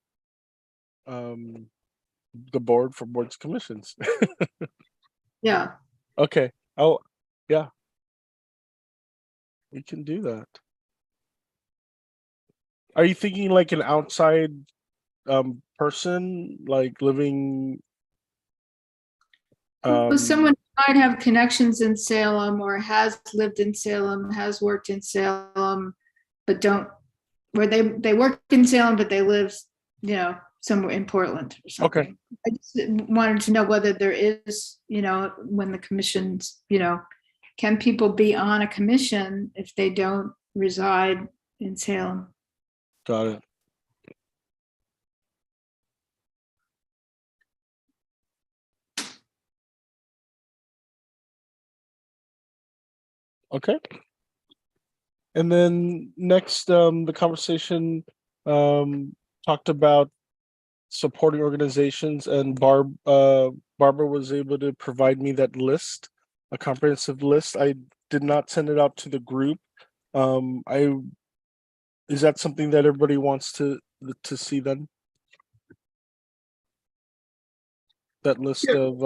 The board for boards and commissions. Yeah. Okay. Oh, yeah. We can do that. Are you thinking like an outside person, like living Well, someone might have connections in Salem or has lived in Salem, has worked in Salem, but don't, where they work in Salem, but they live, somewhere in Portland or something. Okay. I just wanted to know whether there is, when the commissions, can people be on a commission if they don't reside in Salem? Got it. Okay. And then next, the conversation talked about supporting organizations, and Barbara was able to provide me that list, a comprehensive list. I did not send it out to the group. Is that something that everybody wants to see then? That list Yeah. of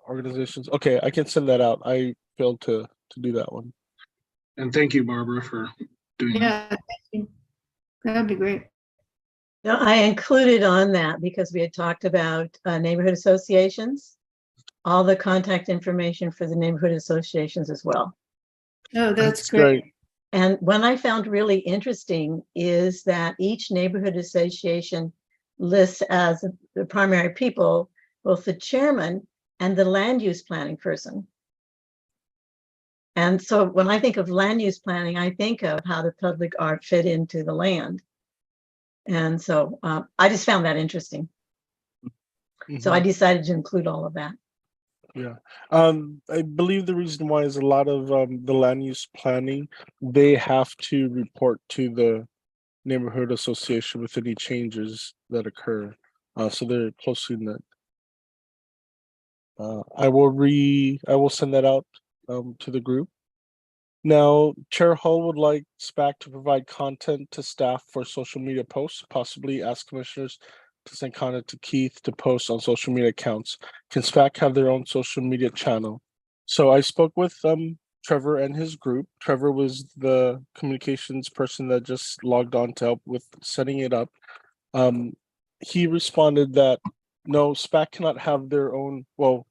organizations. Okay, I can send that out. I failed to do that one. And thank you, Barbara, for doing that. Yeah, thank you. That'd be great. No, I included on that because we had talked about neighborhood associations, all the contact information for the neighborhood associations as well. Oh, that's great. And what I found really interesting is that each neighborhood association lists as the primary people, both the chairman and the land use planning person. And so when I think of land use planning, I think of how the public art fit into the land. And so I just found that interesting. So I decided to include all of that. Yeah. I believe the reason why is a lot of the land use planning, they have to report to the neighborhood association with any changes that occur. So they're closely knit. I will send that out to the group. Now, Chair Hull would like SPAC to provide content to staff for social media posts, possibly ask commissioners to send content to Keith to post on social media accounts. Can SPAC have their own social media channel? So I spoke with Trevor and his group. Trevor was the communications person that just logged on to help with setting it up. He responded that no, SPAC cannot have their own, well,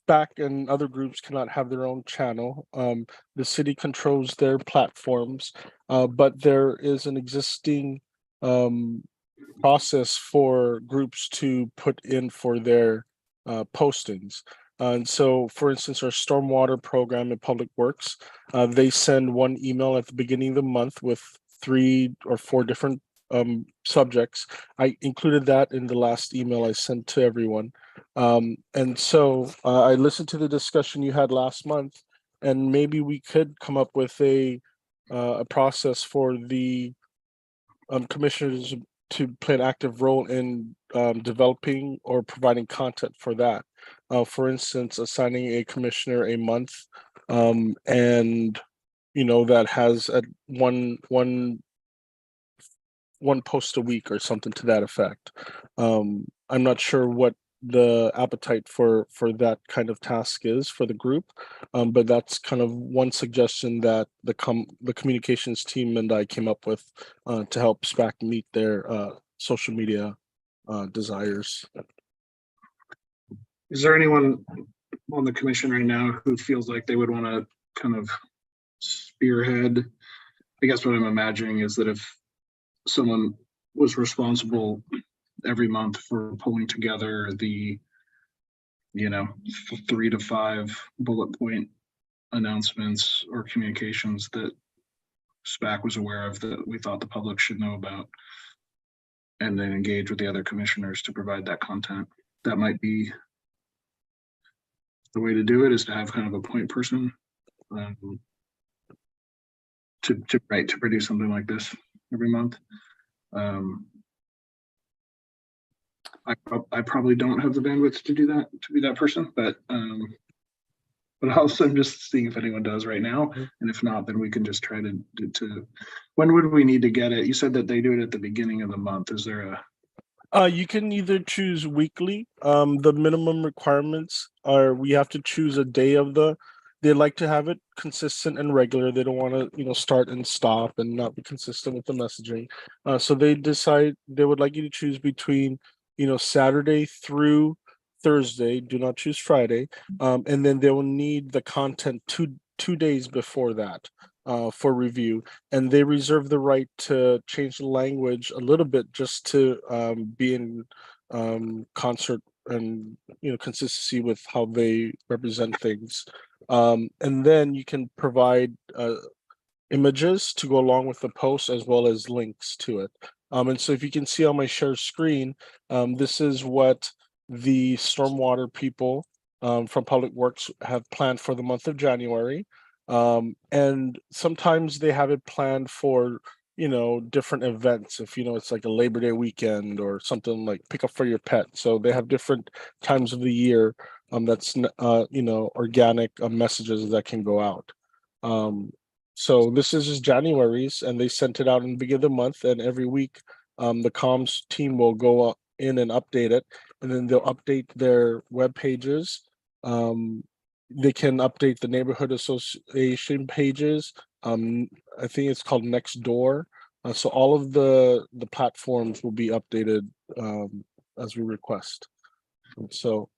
SPAC and other groups cannot have their own channel. The city controls their platforms, but there is an existing process for groups to put in for their postings. And so, for instance, our stormwater program at Public Works, they send one email at the beginning of the month with 3 or 4 different subjects. I included that in the last email I sent to everyone. And so I listened to the discussion you had last month, and maybe we could come up with a process for the commissioners to play an active role in developing or providing content for that. For instance, assigning a commissioner a month, and that has a one post a week or something to that effect. I'm not sure what the appetite for that kind of task is for the group, but that's kind of one suggestion that the communications team and I came up with to help SPAC meet their social media desires. Is there anyone on the commission right now who feels like they would want to kind of spearhead? I guess what I'm imagining is that if someone was responsible every month for pulling together the 3 to 5 bullet point announcements or communications that SPAC was aware of that we thought the public should know about. And then engage with the other commissioners to provide that content. That might be the way to do it, is to have kind of a point person to produce something like this every month. I probably don't have the bandwidth to do that, to be that person, but also I'm just seeing if anyone does right now, and if not, then we can just try to. When would we need to get it? You said that they do it at the beginning of the month. Is there a? You can either choose weekly. The minimum requirements are we have to choose a day of the. They like to have it consistent and regular. They don't want to, start and stop and not be consistent with the messaging. So they decide they would like you to choose between, Saturday through Thursday. Do not choose Friday. And then they will need the content two days before that for review. And they reserve the right to change the language a little bit just to be in concert and consistency with how they represent things. And then you can provide images to go along with the post as well as links to it. And so if you can see on my share screen, this is what the stormwater people from Public Works have planned for the month of January. And sometimes they have it planned for, different events. If, it's like a Labor Day weekend or something like pick up for your pet. So they have different times of the year that's, organic messages that can go out. So this is just January's, and they sent it out in the beginning of the month, and every week the comms team will go in and update it, and then they'll update their web pages. They can update the neighborhood association pages. I think it's called Nextdoor. So all of the platforms will be updated as we request. And so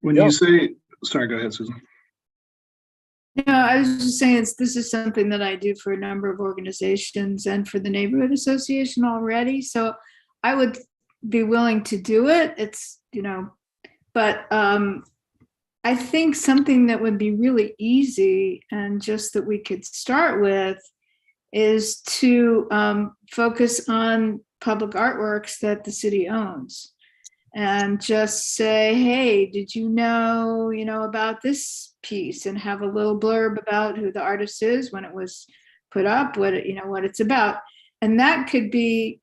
When you say, sorry, go ahead, Susan. No, I was just saying this is something that I do for a number of organizations and for the neighborhood association already. So I would be willing to do it. It's, but I think something that would be really easy and just that we could start with is to focus on public artworks that the city owns. And just say, hey, did you know, about this piece, and have a little blurb about who the artist is, when it was put up, what it's about. And that could be,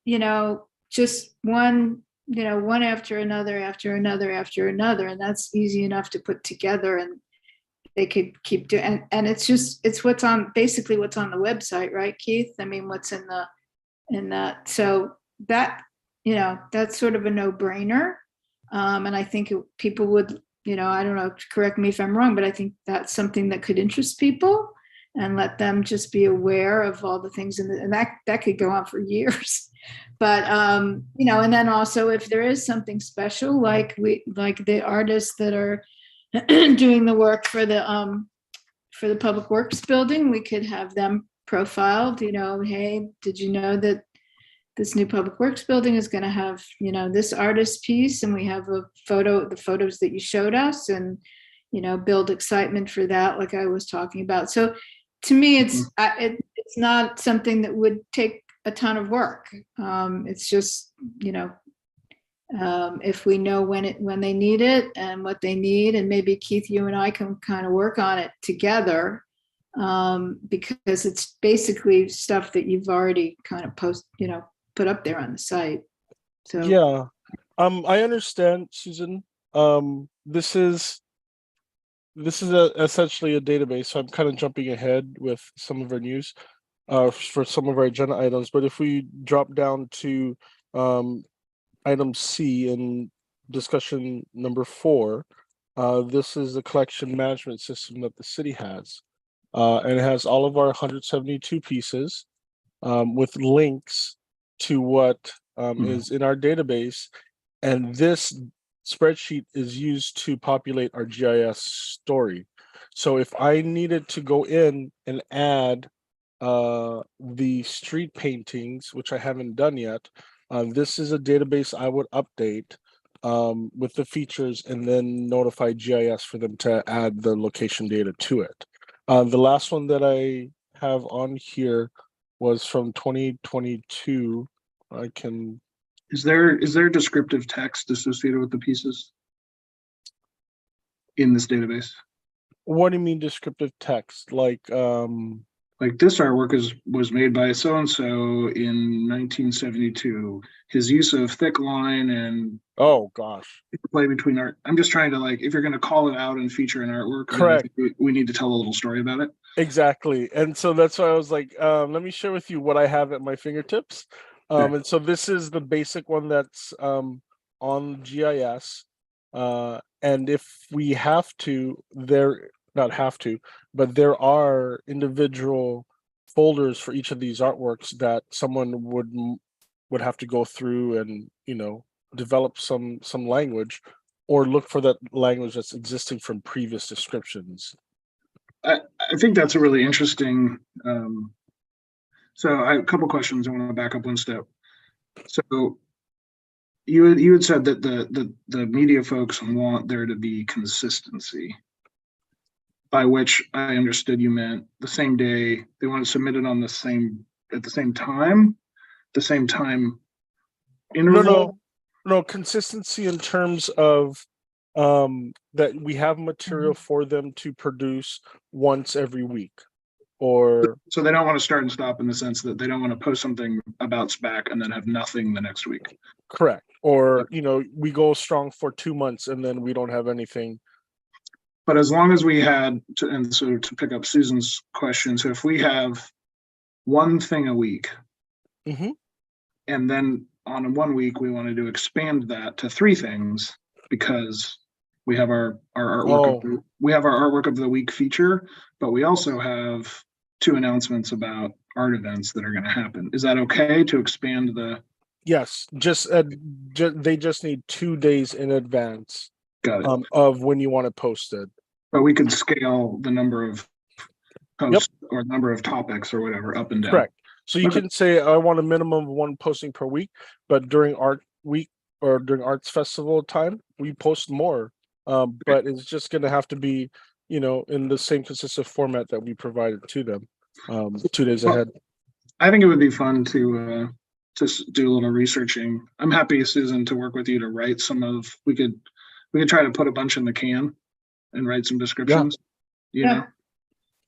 just one after another, and that's easy enough to put together, and they could keep doing. And it's basically what's on the website, right, Keith? I mean, what's in that. So that, that's sort of a no-brainer. And I think people would, I don't know, correct me if I'm wrong, but I think that's something that could interest people and let them just be aware of all the things and that could go on for years. But, and then also if there is something special, like the artists that are doing the work for the Public Works building, we could have them profiled, hey, did you know that this new Public Works building is going to have, this artist piece, and we have the photos that you showed us, and, build excitement for that, like I was talking about. So to me, it's not something that would take a ton of work. It's just, if we know when they need it and what they need, and maybe Keith, you and I can kind of work on it together, because it's basically stuff that you've already kind of put up there on the site. So yeah, I understand, Susan. This is essentially a database, so I'm kind of jumping ahead with some of our news for some of our agenda items. But if we drop down to item C in discussion number 4, this is the collection management system that the city has, and it has all of our 172 pieces with links to what is in our database, and this spreadsheet is used to populate our GIS story. So if I needed to go in and add the street paintings, which I haven't done yet, this is a database I would update with the features and then notify GIS for them to add the location data to it. The last one that I have on here was from 2022. I can, Is there descriptive text associated with the pieces in this database? what do you mean descriptive text? Like, Like this artwork was made by so and so in 1972. His use of thick line and oh gosh. play between art. I'm just trying to, like, if you're going to call it out and feature an artwork, then I Correct. think we need to tell a little story about it. Exactly. And so that's why I was like, let me share with you what I have at my fingertips. Okay. And so this is the basic one that's on GIS. And if we have to, not have to, but there are individual folders for each of these artworks that someone would have to go through and, develop some language or look for that language that's existing from previous descriptions. I think that's a really interesting. So I have a couple questions. I want to back up one step. So you had said that the media folks want there to be consistency, by which I understood you meant the same day they want to submit it on the same time interval. No, consistency in terms of that we have material for them to produce once every week, or So they don't want to start and stop, in the sense that they don't want to post something about SPAC and then have nothing the next week. correct, or we go strong for 2 months and then we don't have anything. But as long as we had to, and so to pick up Susan's question, so if we have one thing a week, Mhm. and then on 1 week we wanted to expand that to 3 things, because we have our artwork we have our artwork of the week feature, but we also have 2 announcements about art events that are going to happen. Is that okay to expand the? Yes, just they just need 2 days in advance Got it. of when you want to post it. But we could scale the number of posts or number of topics or whatever up and down. Correct. So you Okay. can say I want a minimum of 1 posting per week, but during art week or during arts festival time, we post more. But it's just going to have to be, in the same consistent format that we provided to them 2 days ahead. I think it would be fun to do a little researching. I'm happy, Susan, to work with you to write some of. We could try to put a bunch in the can and write some descriptions. Yeah.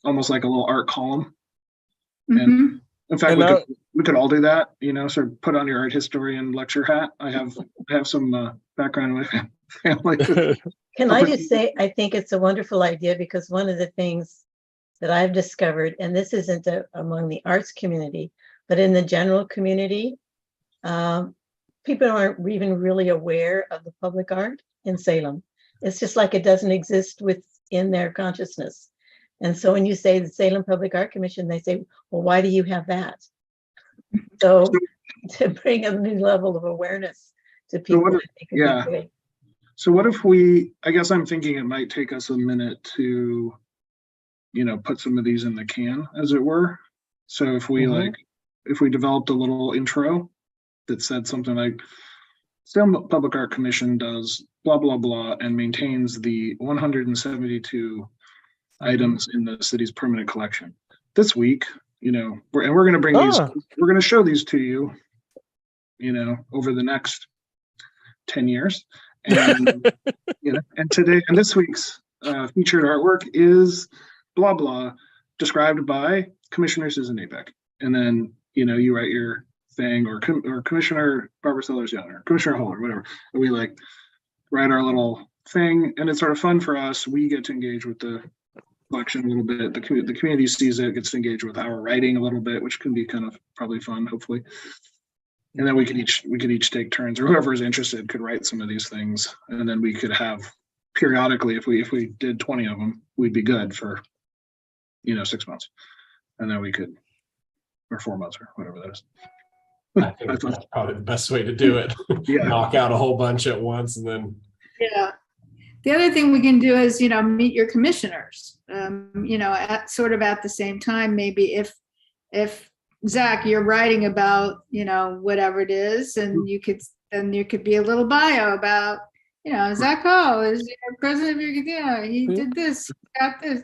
Almost like a little art column. Mhm. In fact, And we could all do that. Sort of put on your art historian lecture hat. I have some background in my family. Can I just say, I think it's a wonderful idea, because one of the things that I've discovered, and this isn't among the arts community, but in the general community, people aren't even really aware of the public art in Salem. It's just like it doesn't exist within their consciousness. And so when you say the Salem Public Art Commission, they say, well, why do you have that? So to bring a new level of awareness to people, I think would be great. So what if I guess I'm thinking it might take us a minute to, put some of these in the can, as it were. So if we if we developed a little intro that said something like, Salem Public Art Commission does blah, blah, blah, and maintains the 172 items in the city's permanent collection. This week, we're going to bring we're going to show these to you, over the next 10 years. And, and today, and this week's featured artwork is blah, blah, described by Commissioner Susan Apek. And then, you write your thing, or Commissioner Barbara Sellers-Young, or Commissioner Hull, or whatever. And we write our little thing, and it's sort of fun for us. We get to engage with the collection a little bit. The community sees it, gets to engage with our writing a little bit, which can be kind of probably fun, hopefully. And then we could each take turns, or whoever is interested could write some of these things, and then we could have periodically, if we did 20 of them, we'd be good for 6 months, and then we could, or 4 months, or whatever that is. I think that's probably the best way to do it. Yeah. Knock out a whole bunch at once, and then. Yeah. The other thing we can do is, meet your commissioners, at the same time. Maybe if Zach, you're writing about, whatever it is, and there could be a little bio about, Zach Hall is president of your, he did this,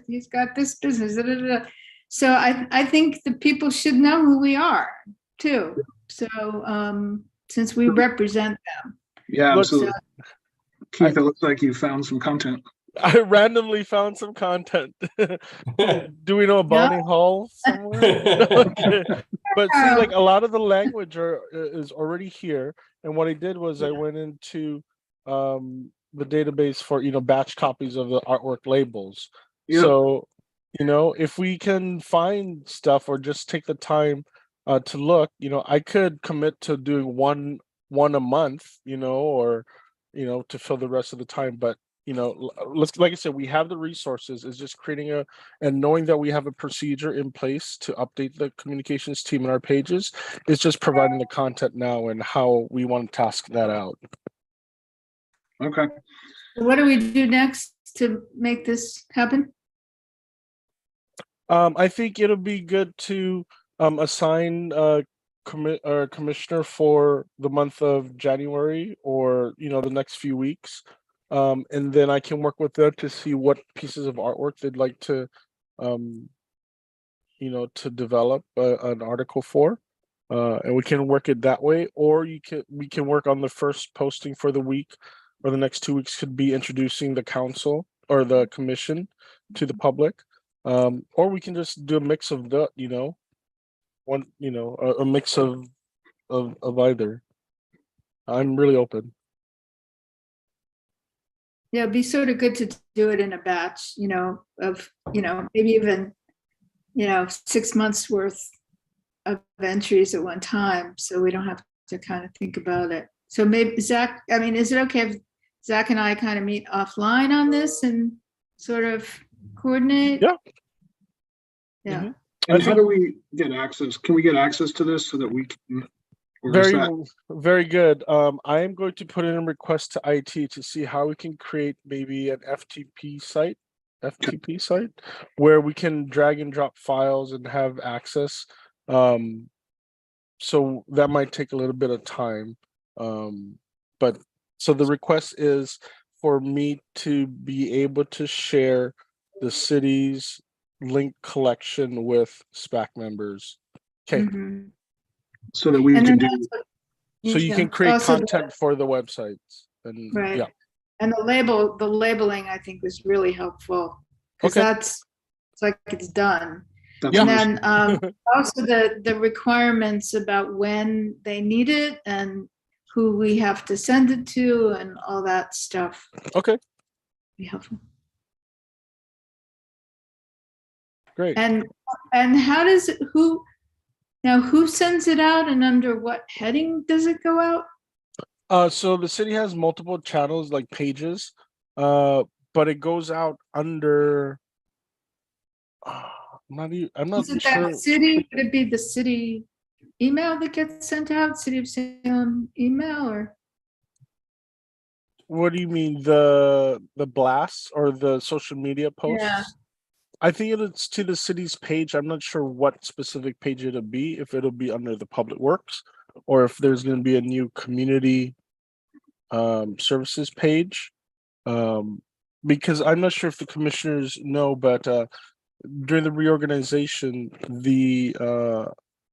he's got this business. Da, da, da. So I think the people should know who we are too. So since we represent them. Yeah, Look, absolutely. Keith, it looks like you found some content. I randomly found some content. Do we know a Bonnie Hall somewhere? Okay. But see, like a lot of the language is already here. And what I did was I went into the database for, batch copies of the artwork labels. Yep. So, if we can find stuff or just take the time to look, I could commit to doing one a month, or to fill the rest of the time. But let's, like I said, we have the resources. It's just creating and knowing that we have a procedure in place to update the communications team in our pages. It's just providing the content now and how we want to task that out. Okay. What do we do next to make this happen? I think it'll be good to assign a commissioner for the month of January, or the next few weeks. And then I can work with them to see what pieces of artwork they'd like to, to develop an article for, and we can work it that way. Or we can work on the first posting for the week, or the next 2 weeks could be introducing the council or the commission to the public, or we can just do a mix of the, a mix of either. I'm really open. Yeah, it'd be sort of good to do it in a batch, of, maybe even, 6 months worth of entries at one time. So we don't have to kind of think about it. So maybe Zach, is it okay if Zach and I kind of meet offline on this and sort of coordinate? Yeah. Yeah. Mm-hmm. And how do we get access? Can we get access to this so that we can? Very good. I am going to put in a request to IT to see how we can create maybe an FTP site where we can drag and drop files and have access. So that might take a little bit of time. But so the request is for me to be able to share the city's link collection with SPAC members. Okay. Mhm. So that we And can then do. that's what- So you yeah. can create Also content for the websites. And Right. yeah. And the labeling, I think, was really helpful. Because Okay. it's like it's done. That's And nice. then also the requirements about when they need it and who we have to send it to and all that stuff. Okay. Be helpful. Great. And how does it, who sends it out and under what heading does it go out? So the city has multiple channels, like pages, but it goes out under. I'm not Is it sure. that city? Would it be the city email that gets sent out? City of Salem email, or? What do you mean, the blasts or the social media posts? Yeah. I think it's to the city's page. I'm not sure what specific page it'll be, if it'll be under the public works or if there's going to be a new community services page. Because I'm not sure if the commissioners know, but during the reorganization, the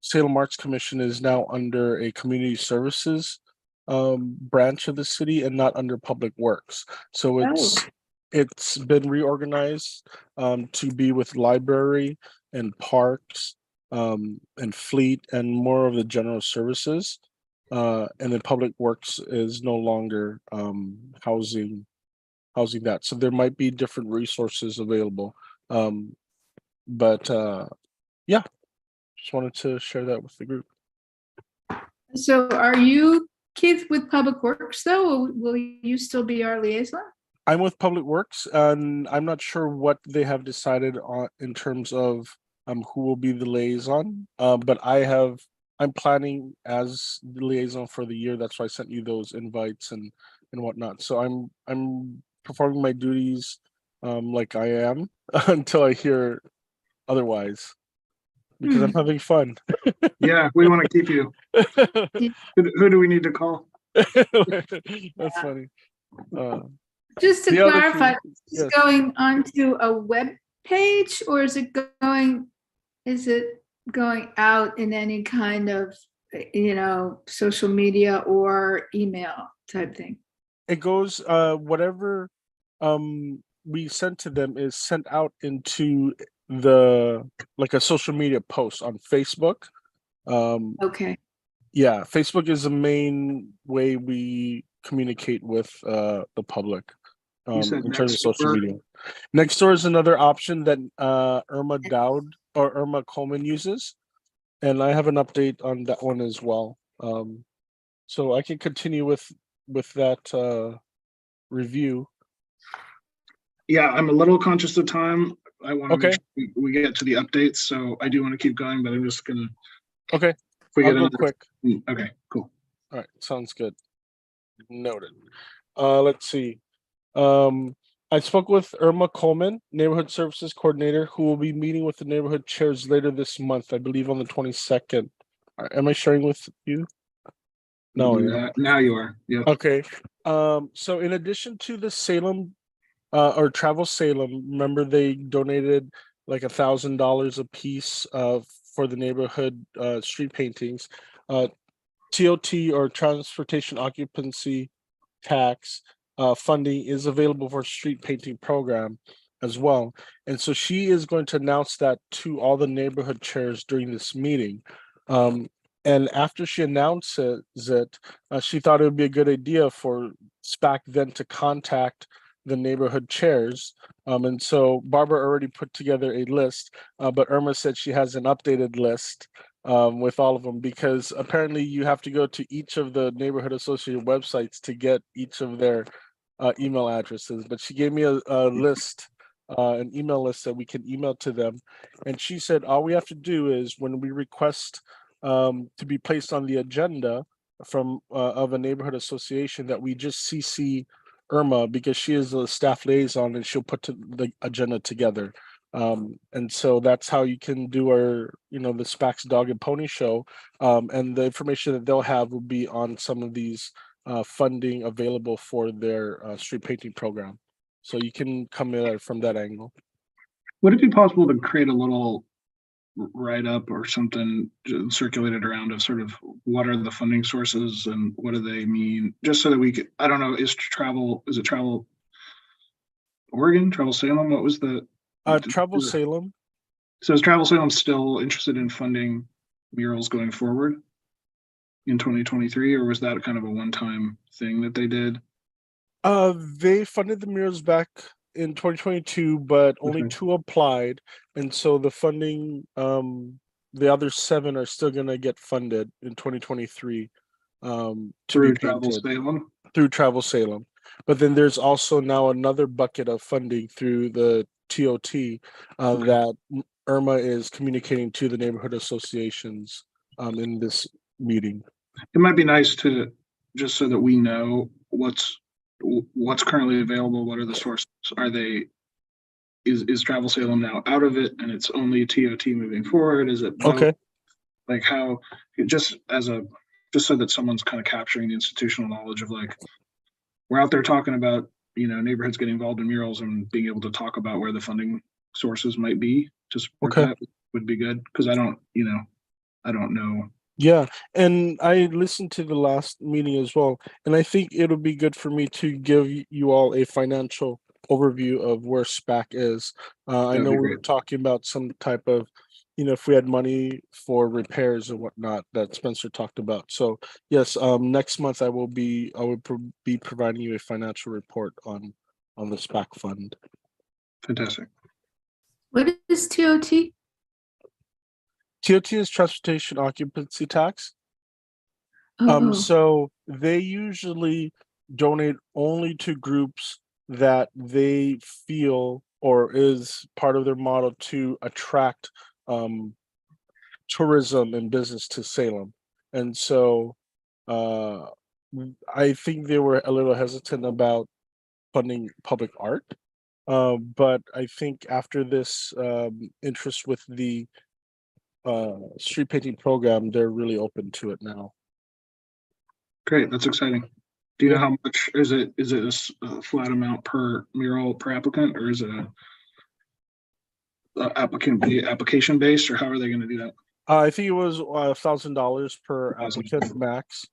Salem Arts Commission is now under a community services branch of the city and not under public works. So it's been reorganized to be with library and parks and fleet and more of the general services. And then public works is no longer housing that. So there might be different resources available. But yeah, just wanted to share that with the group. So are you, Keith, with Public Works though? Will you still be our liaison? I'm with Public Works, and I'm not sure what they have decided on in terms of who will be the liaison. But I'm planning as the liaison for the year. That's why I sent you those invites and whatnot. So I'm performing my duties like I am until I hear otherwise, because I'm having fun. Yeah, we want to keep you. Who do we need to call? That's funny. Just to the other clarify, thing- is it yes. going onto a web page or is it going is it going out in any kind of, social media or email type thing? It goes, whatever we sent to them is sent out into like a social media post on Facebook. Okay, Yeah, Facebook is the main way we communicate with the public You said in terms of social Nextdoor? media. Nextdoor is another option that Irma Dowd or Irma Coleman uses, and I have an update on that one as well. So I can continue with that review. Yeah, I'm a little conscious of time. I want to make Okay. sure we get to the updates, so I do want to keep going, but I'm just gonna. Okay, If we I'll get go another. quick. Okay, cool. All right, sounds good. Noted. Let's see. I spoke with Irma Coleman, Neighborhood Services Coordinator, who will be meeting with the neighborhood chairs later this month, I believe on the 22nd. Am I sharing with you? No, yeah. Now you are. Yeah. Okay. So in addition to the Salem or Travel Salem, remember they donated like $1,000 a piece for the neighborhood street paintings. TOT or Transportation Occupancy Tax funding is available for street painting program as well. And so she is going to announce that to all the neighborhood chairs during this meeting. And after she announces it, she thought it would be a good idea for SPAC then to contact the neighborhood chairs. And so Barbara already put together a list, but Irma said she has an updated list with all of them, because apparently you have to go to each of the neighborhood associated websites to get each of their email addresses. But she gave me a list, an email list that we can email to them. And she said all we have to do is when we request to be placed on the agenda from of a neighborhood association, that we just CC Irma, because she is the staff liaison and she'll put the agenda together. And so that's how you can do our, the SPAC's Dog and Pony Show. And the information that they'll have will be on some of these funding available for their street painting program. So you can come in from that angle. Would it be possible to create a little write-up or something circulated around of sort of what are the funding sources and what do they mean? Just so that we could, I don't know, is it Travel Oregon, Travel Salem? What was the? Travel Salem. So is Travel Salem still interested in funding murals going forward in 2023, or was that kind of a one-time thing that they did? They funded the murals back in 2022, but only Okay. 2 applied, and so the funding, the other 7 are still gonna get funded in 2023 to Through be Travel painted Salem? through Travel Salem. But then there's also now another bucket of funding through the TOT Okay. that Irma is communicating to the neighborhood associations in this meeting. It might be nice to, just so that we know what's currently available, what are the sources? Are they, is Travel Salem now out of it and it's only TOT moving forward? Is it both? Okay. Like how, just so that someone's kind of capturing the institutional knowledge of like, we're out there talking about, neighborhoods getting involved in murals and being able to talk about where the funding sources might be to support Okay. that would be good. Cause I don't know. Yeah, and I listened to the last meeting as well, and I think it'll be good for me to give you all a financial overview of where SPAC is. I That'd know be we were great. talking about some type of, if we had money for repairs and whatnot that Spencer talked about. So yes, next month I will be providing you a financial report on the SPAC fund. Fantastic. What is TOT? TOT is Transportation Occupancy Tax. Oh, So they usually donate only to groups that they feel or is part of their model to attract tourism and business to Salem. And so I think they were a little hesitant about funding public art. But I think after this interest with the street painting program, they're really open to it now. Great. That's exciting. Do you know Yeah. how much is it? Is it a flat amount per mural per applicant, or is it application based, or how are they going to do that? I think it was $1,000 per applicant max.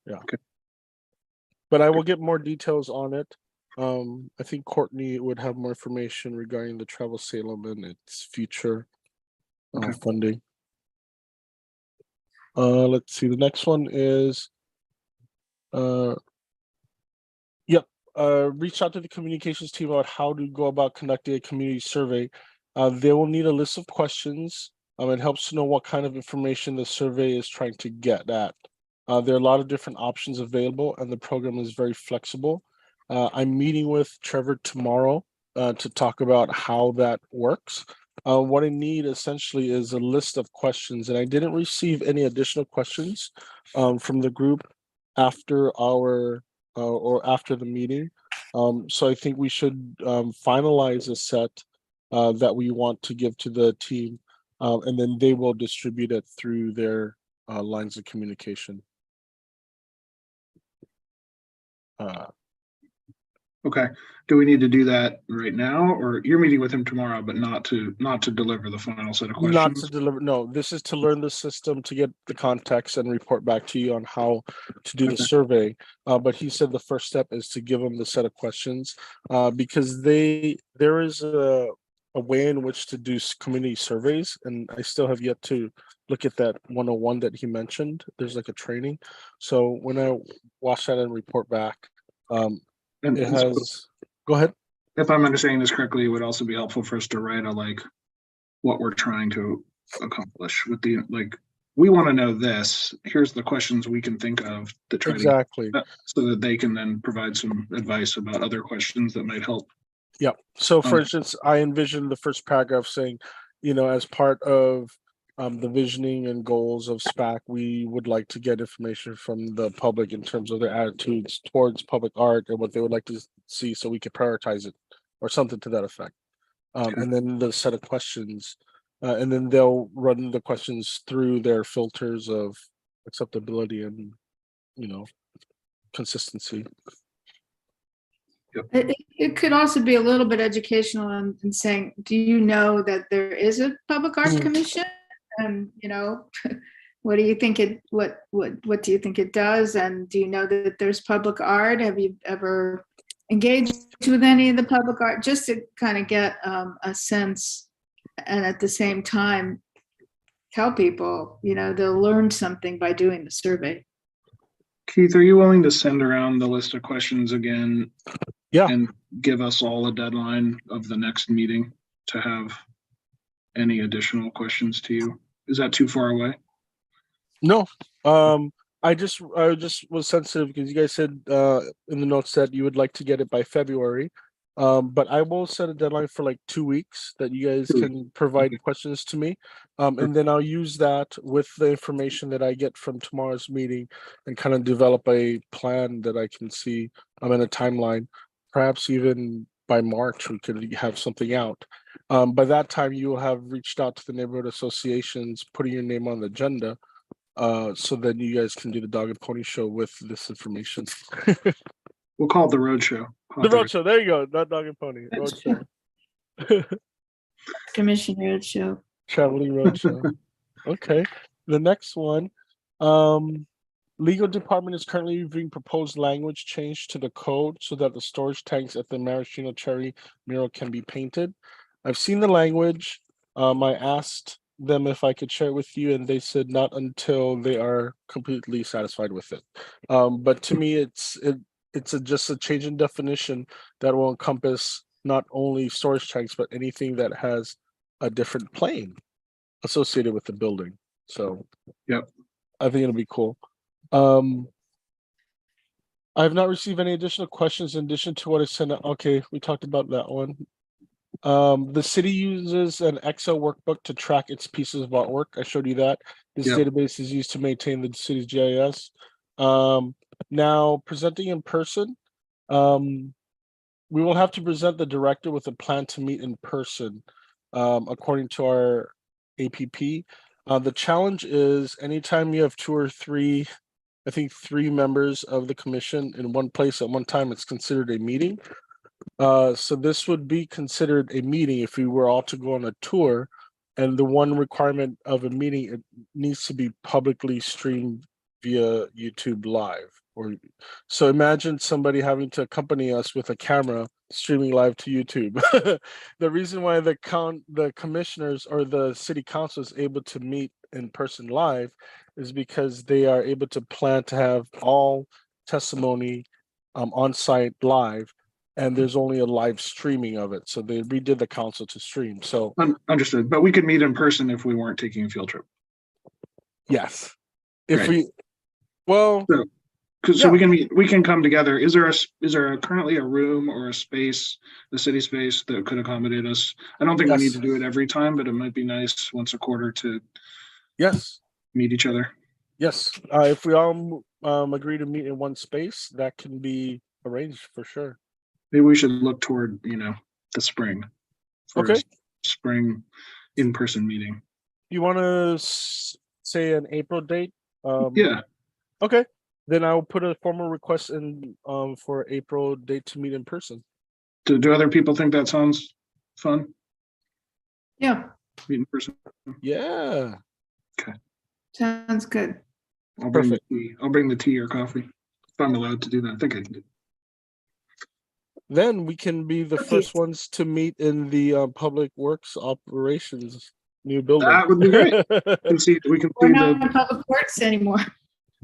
Yeah. Okay. But I will get more details on it. I think Courtney would have more information regarding the Travel Salem and its future Okay. funding. Let's see. The next one is, reach out to the communications team about how to go about conducting a community survey. They will need a list of questions. It helps to know what kind of information the survey is trying to get at. There are a lot of different options available, and the program is very flexible. I'm meeting with Trevor tomorrow to talk about how that works. What I need essentially is a list of questions, and I didn't receive any additional questions from the group after our or after the meeting. So I think we should finalize a set that we want to give to the team, and then they will distribute it through their lines of communication. Okay. Do we need to do that right now, or you're meeting with him tomorrow, but not to deliver the final set of questions? Not to deliver. No, this is to learn the system, to get the context and report back to you on how to do the Okay. survey. But he said the first step is to give them the set of questions, because there is a way in which to do community surveys, and I still have yet to look at that 101 that he mentioned. There's like a training. So when I watch that and report back, And it so has. Go ahead. if I'm understanding this correctly, it would also be helpful for us to write what we're trying to accomplish with we want to know this. Here's the questions we can think of to try Exactly. to so that they can then provide some advice about other questions that might help. Yeah. So for instance, I envisioned the first paragraph saying, as part of the visioning and goals of SPAC, we would like to get information from the public in terms of their attitudes towards public art and what they would like to see so we could prioritize it or something to that effect. Okay. And then the set of questions, and then they'll run the questions through their filters of acceptability and, consistency. It could also be a little bit educational in saying, do you know that there is a public art commission? And, what do you think what do you think it does? And do you know that there's public art? Have you ever engaged with any of the public art? Just to kind of get a sense, and at the same time, tell people, they'll learn something by doing the survey. Keith, are you willing to send around the list of questions again? Yeah. And give us all a deadline of the next meeting to have any additional questions to you? Is that too far away? No. I just was sensitive because you guys said in the notes that you would like to get it by February. But I will set a deadline for like 2 weeks that you guys can provide questions to me. And then I'll use that with the information that I get from tomorrow's meeting and kind of develop a plan that I can see in a timeline. Perhaps even by March, we could have something out. By that time, you will have reached out to the neighborhood associations, putting your name on the agenda, so that you guys can do the dog and pony show with this information. We'll call it the road show. The road show. There you go. Not dog and pony. Road show. Commission road show. Traveling road show. Okay. The next one. Legal department is currently reviewing proposed language change to the code so that the storage tanks at the maraschino cherry mural can be painted. I've seen the language. I asked them if I could share it with you, and they said not until they are completely satisfied with it. But to me, it's just a change in definition that will encompass not only storage tanks, but anything that has a different plane associated with the building. So yep, I think it'll be cool. I have not received any additional questions in addition to what I sent out. Okay, we talked about that one. The city uses an Excel workbook to track its pieces of artwork. I showed you that. This database is used to maintain the city's GIS. Now, presenting in person, we will have to present the director with a plan to meet in person, according to our APP. The challenge is anytime you have 2 or 3, I think 3 members of the commission in one place at one time, it's considered a meeting. So this would be considered a meeting if we were all to go on a tour. And the one requirement of a meeting, it needs to be publicly streamed via YouTube Live. So imagine somebody having to accompany us with a camera streaming live to YouTube. The reason why the commissioners or the city council is able to meet in person live is because they are able to plan to have all testimony on site live, and there's only a live streaming of it. So they redid the council to stream. So Understood, but we could meet in person if we weren't taking a field trip. yes, if Right. we, well, So Yeah. we can come together. Is there currently a room or a space, the city space that could accommodate us? I don't think we need Yes. to do it every time, but it might be nice once a quarter to yes, meet each other. yes. If we all agree to meet in one space, that can be arranged for sure. Maybe we should look toward, the spring. for a Okay. Spring in-person meeting. You want to say an April date? Yeah, Okay. Then I'll put a formal request in for April date to meet in person. do other people think that sounds fun? Yeah, Meet in person? Yeah. sounds good. I'll bring the Perfect. tea. I'll bring the tea or coffee. If I'm allowed to do that, I think I can do. Then we can be the Okay. first ones to meet in the public works operations new building. That would be great. We can We're see not the. in public works anymore.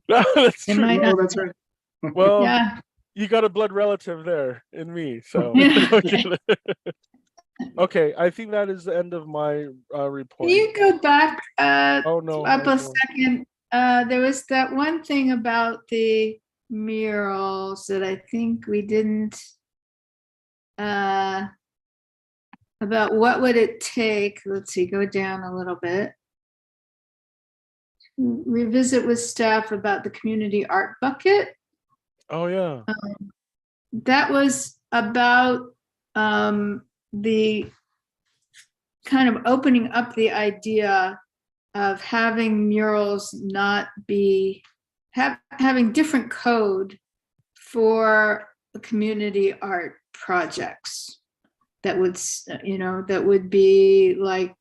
That's It true. might Oh, not. that's right. Well, Yeah. you got a blood relative there in me, so Yeah. okay. I think that is the end of my report. Can you go back Oh no, up oh, a no. second? There was that one thing about the murals that I think we didn't, about what would it take, let's see, go down a little bit. Revisit with staff about the community art bucket. Oh yeah. That was about the kind of opening up the idea of having murals not be having different code for community art projects that would be like,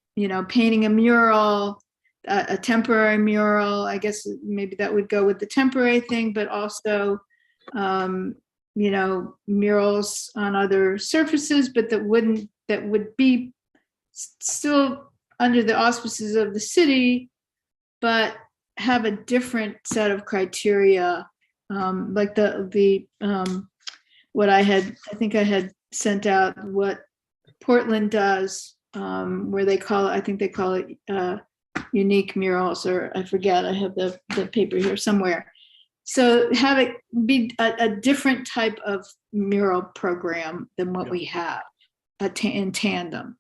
painting a mural, a temporary mural. I guess maybe that would go with the temporary thing, but also murals on other surfaces, but that would be still under the auspices of the city, but have a different set of criteria, like the what I think I had sent out what Portland does, where they call it, I think they call it unique murals, or I forget, I have the paper here somewhere. So have it be a different type of mural program than what we have in tandem.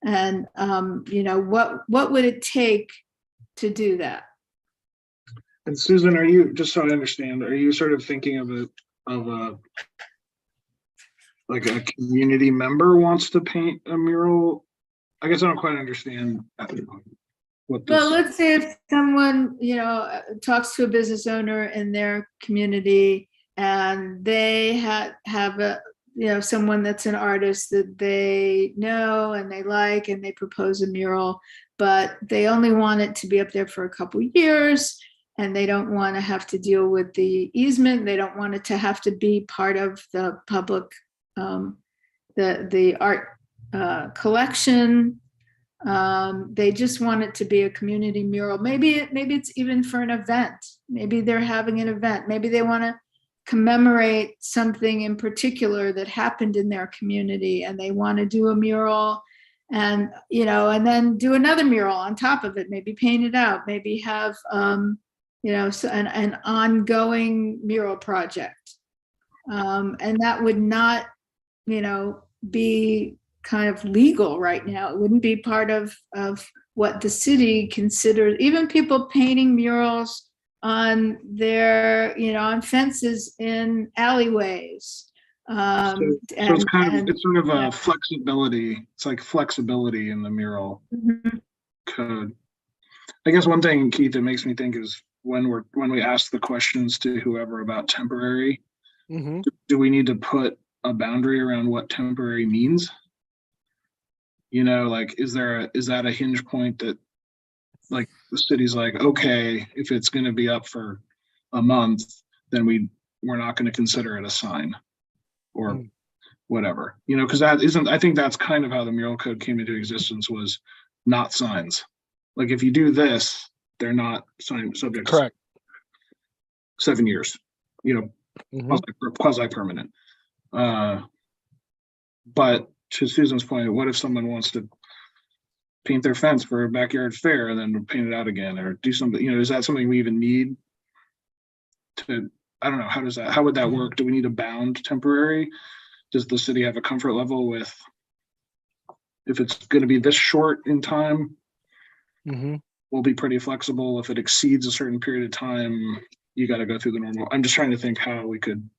And, what would it take to do that? And Susan, are you, just so I understand, are you sort of thinking of like a community member wants to paint a mural? I guess I don't quite understand what this. Well, let's say if someone, talks to a business owner in their community and they have a, someone that's an artist that they know and they like, and they propose a mural, but they only want it to be up there for a couple years, and they don't want to have to deal with the easement. They don't want it to have to be part of the public, the art collection. They just want it to be a community mural. Maybe it's even for an event. Maybe they're having an event. Maybe they want to commemorate something in particular that happened in their community, and they want to do a mural, and and then do another mural on top of it. Maybe paint it out. Maybe have an ongoing mural project, and that would not be kind of legal right now. It wouldn't be part of what the city considers. Even people painting murals on their, on fences in alleyways. So it's sort of a flexibility. It's like flexibility in the mural code. I guess one thing, Keith, that makes me think is when we ask the questions to whoever about temporary, do we need to put a boundary around what temporary means. You know, like, is that a hinge point that, like, the city's like, okay, if it's gonna be up for a month, then we're not gonna consider it a sign or Mm. whatever, you know, because I think that's kind of how the mural code came into existence, was not signs. Like, if you do this, they're not sign subject to Correct. 7 years, you know, Mhm. quasi-permanent. But to Susan's point, what if someone wants to paint their fence for a backyard fair and then paint it out again, or do something, you know, is that something we even need to, I don't know, how would that work? Do we need a bound temporary? Does the city have a comfort level with, if it's going to be this short in time, Mhm. we'll be pretty flexible. If it exceeds a certain period of time, you got to go through the normal. I'm just trying to think how we could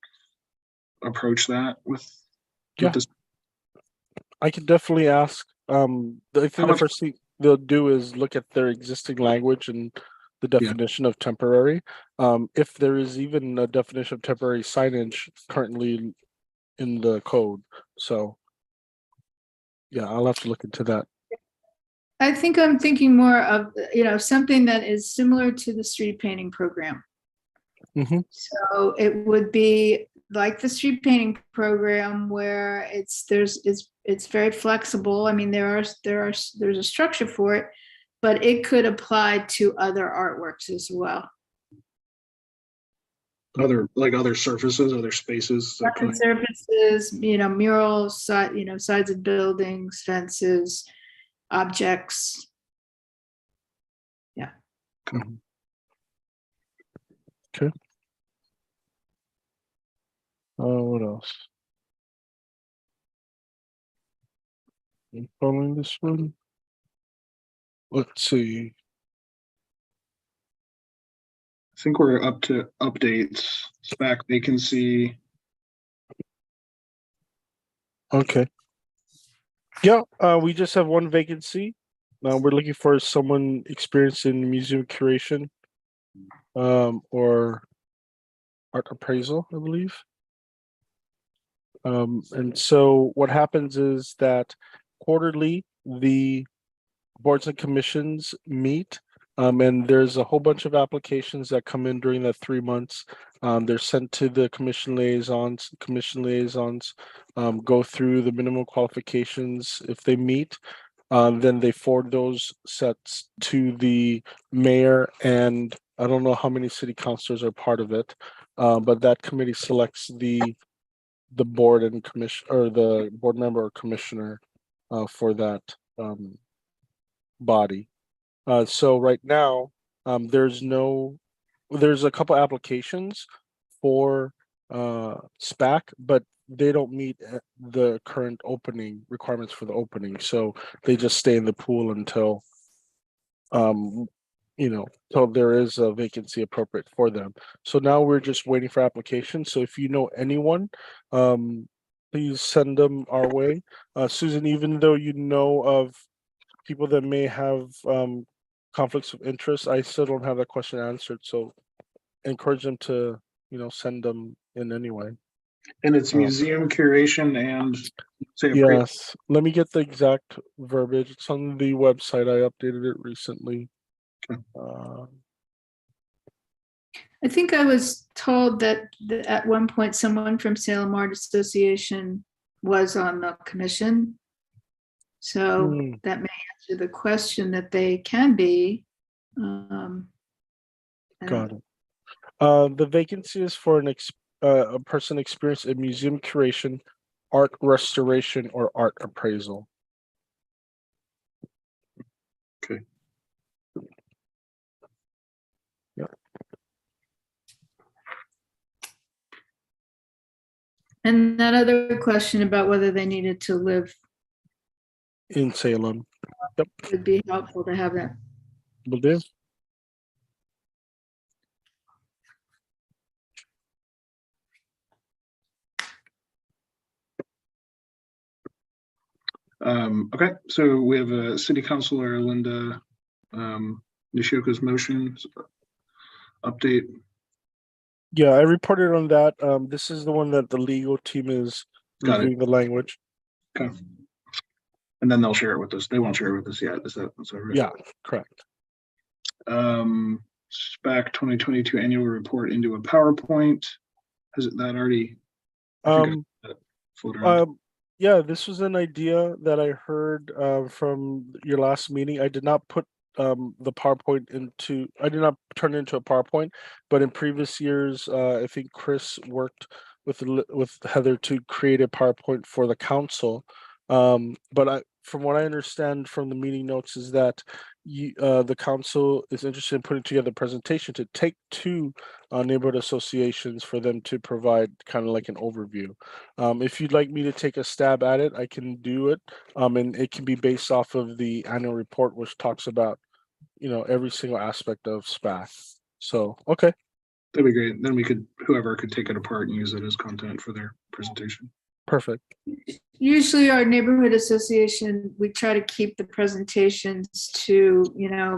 approach that with Yeah. this. I could definitely ask. I think the much- first thing they'll do is look at their existing language and the definition of temporary. If there is even a definition of temporary signage currently in the code. So yeah, I'll have to look into that. I think I'm thinking more of, something that is similar to the street painting program. Mhm. So it would be like the street painting program where it's very flexible. I mean, there's a structure for it, but it could apply to other artworks as well. Other surfaces, other spaces. that kind of- Surfaces, murals, sides of buildings, fences, objects. Mhm. Okay. What else? Following this one. Let's see. I think we're up to updates, SPAC vacancy. Okay. Yeah, we just have one vacancy. We're looking for someone experienced in museum curation, or art appraisal, I believe. And so what happens is that quarterly the boards and commissions meet, and there's a whole bunch of applications that come in during that 3 months. They're sent to the commission liaisons. Commission liaisons go through the minimum qualifications. If they meet, then they forward those sets to the mayor, and I don't know how many city councilors are part of it, but that committee selects the board and commission, or the board member or commissioner for that body. So right now, there's a couple applications for SPAC, but they don't meet the current opening requirements for the opening. So they just stay in the pool until till there is a vacancy appropriate for them. So now we're just waiting for applications. So if you know anyone, please send them our way. Susan, even though you know of people that may have conflicts of interest, I still don't have that question answered. So encourage them to, send them in anyway. And it's museum curation and say Yes, let me get the exact verbiage. It's on the website. I updated it recently. Okay. I think I was told that at one point someone from Salem Art Association was on the commission. So that may answer the question that they can be. Got it. The vacancy is for a person experienced in museum curation, art restoration, or art appraisal. Okay. Yeah. And that other question about whether they needed to live In Salem. Yep. would be helpful to have that. Will do. Okay, so we have a city councilor, Linda Nishioka's motion update. Yeah, I reported on that. This is the one that the legal team is Got it. reviewing the language. Okay. And then they'll share it with us. They won't share it with us yet. Is that right? Yeah, correct. SPAC 2022 annual report into a PowerPoint. Has it that already? I think I floated around. Yeah, this was an idea that I heard from your last meeting. I did not put the PowerPoint into, I did not turn it into a PowerPoint, but in previous years, I think Chris worked with Heather to create a PowerPoint for the council. But from what I understand from the meeting notes is that the council is interested in putting together a presentation to take to neighborhood associations for them to provide kind of like an overview. If you'd like me to take a stab at it, I can do it. And it can be based off of the annual report, which talks about, every single aspect of SPAC. So, okay. That'd be great. Then whoever could take it apart and use it as content for their presentation. Perfect. Usually our neighborhood association, we try to keep the presentations to,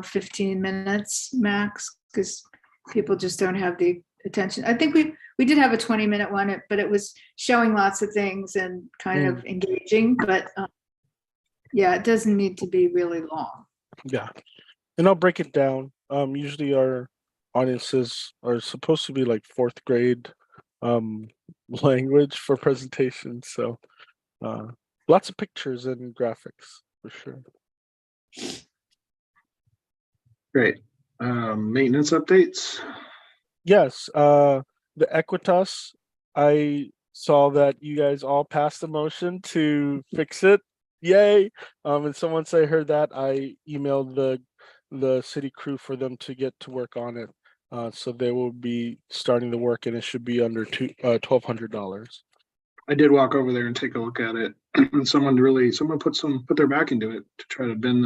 15 minutes max, because people just don't have the attention. I think we did have a 20-minute one, but it was showing lots of things and kind of engaging, but yeah, it doesn't need to be really long. Yeah. And I'll break it down. Usually our audiences are supposed to be like fourth grade language for presentations. So lots of pictures and graphics for sure. Great. Maintenance updates. Yes, the Equitas, I saw that you guys all passed a motion to fix it. Yay. And so once I heard that, I emailed the city crew for them to get to work on it. So they will be starting the work and it should be under $1,200. I did walk over there and take a look at it. And someone put their back into it to try to bend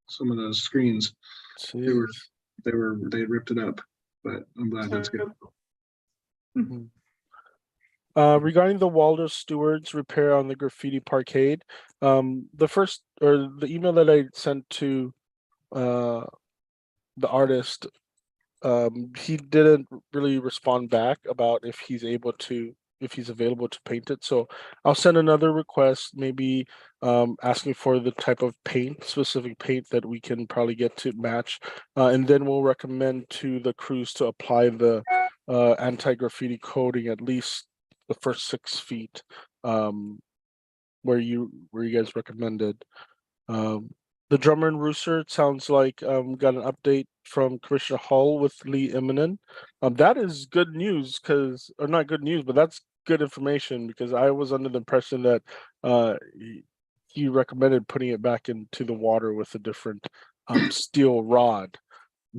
some of those screens. They had ripped it up, but I'm glad that's good. Regarding the Waldo Stewards repair on the graffiti parkade, the email that I sent to the artist, he didn't really respond back about if he's available to paint it. So I'll send another request, maybe asking for the type of specific paint that we can probably get to match. And then we'll recommend to the crews to apply the anti-graffiti coating at least the first 6 feet where you guys recommended. The drummer and rooster, it sounds like got an update from Commissioner Hull with Lee Immonen. That is good news or not good news, but that's good information because I was under the impression that he recommended putting it back into the water with a different steel rod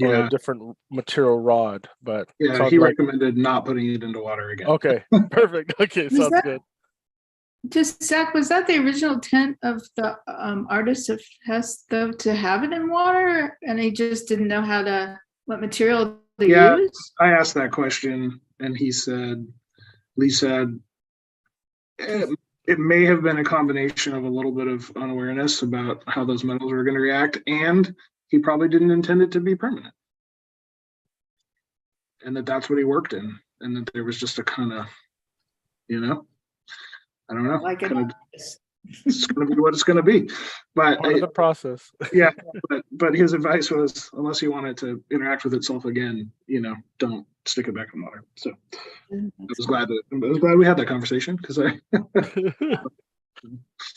or a different material rod. But yeah, he recommended not putting it into water again. Okay, perfect. Okay, sounds good. Just Zach, was that the original intent of the artist of Hess, though, to have it in water, and he just didn't know what material to use? I asked that question, and Lee said, it may have been a combination of a little bit of unawareness about how those metals were going to react, and he probably didn't intend it to be permanent, and that's what he worked in, and that there was just a kind of, I don't know. It's going to be what it's going to be, but part of the process. Yeah, but his advice was, unless you want it to interact with itself again, don't stick it back in water. So I was glad we had that conversation because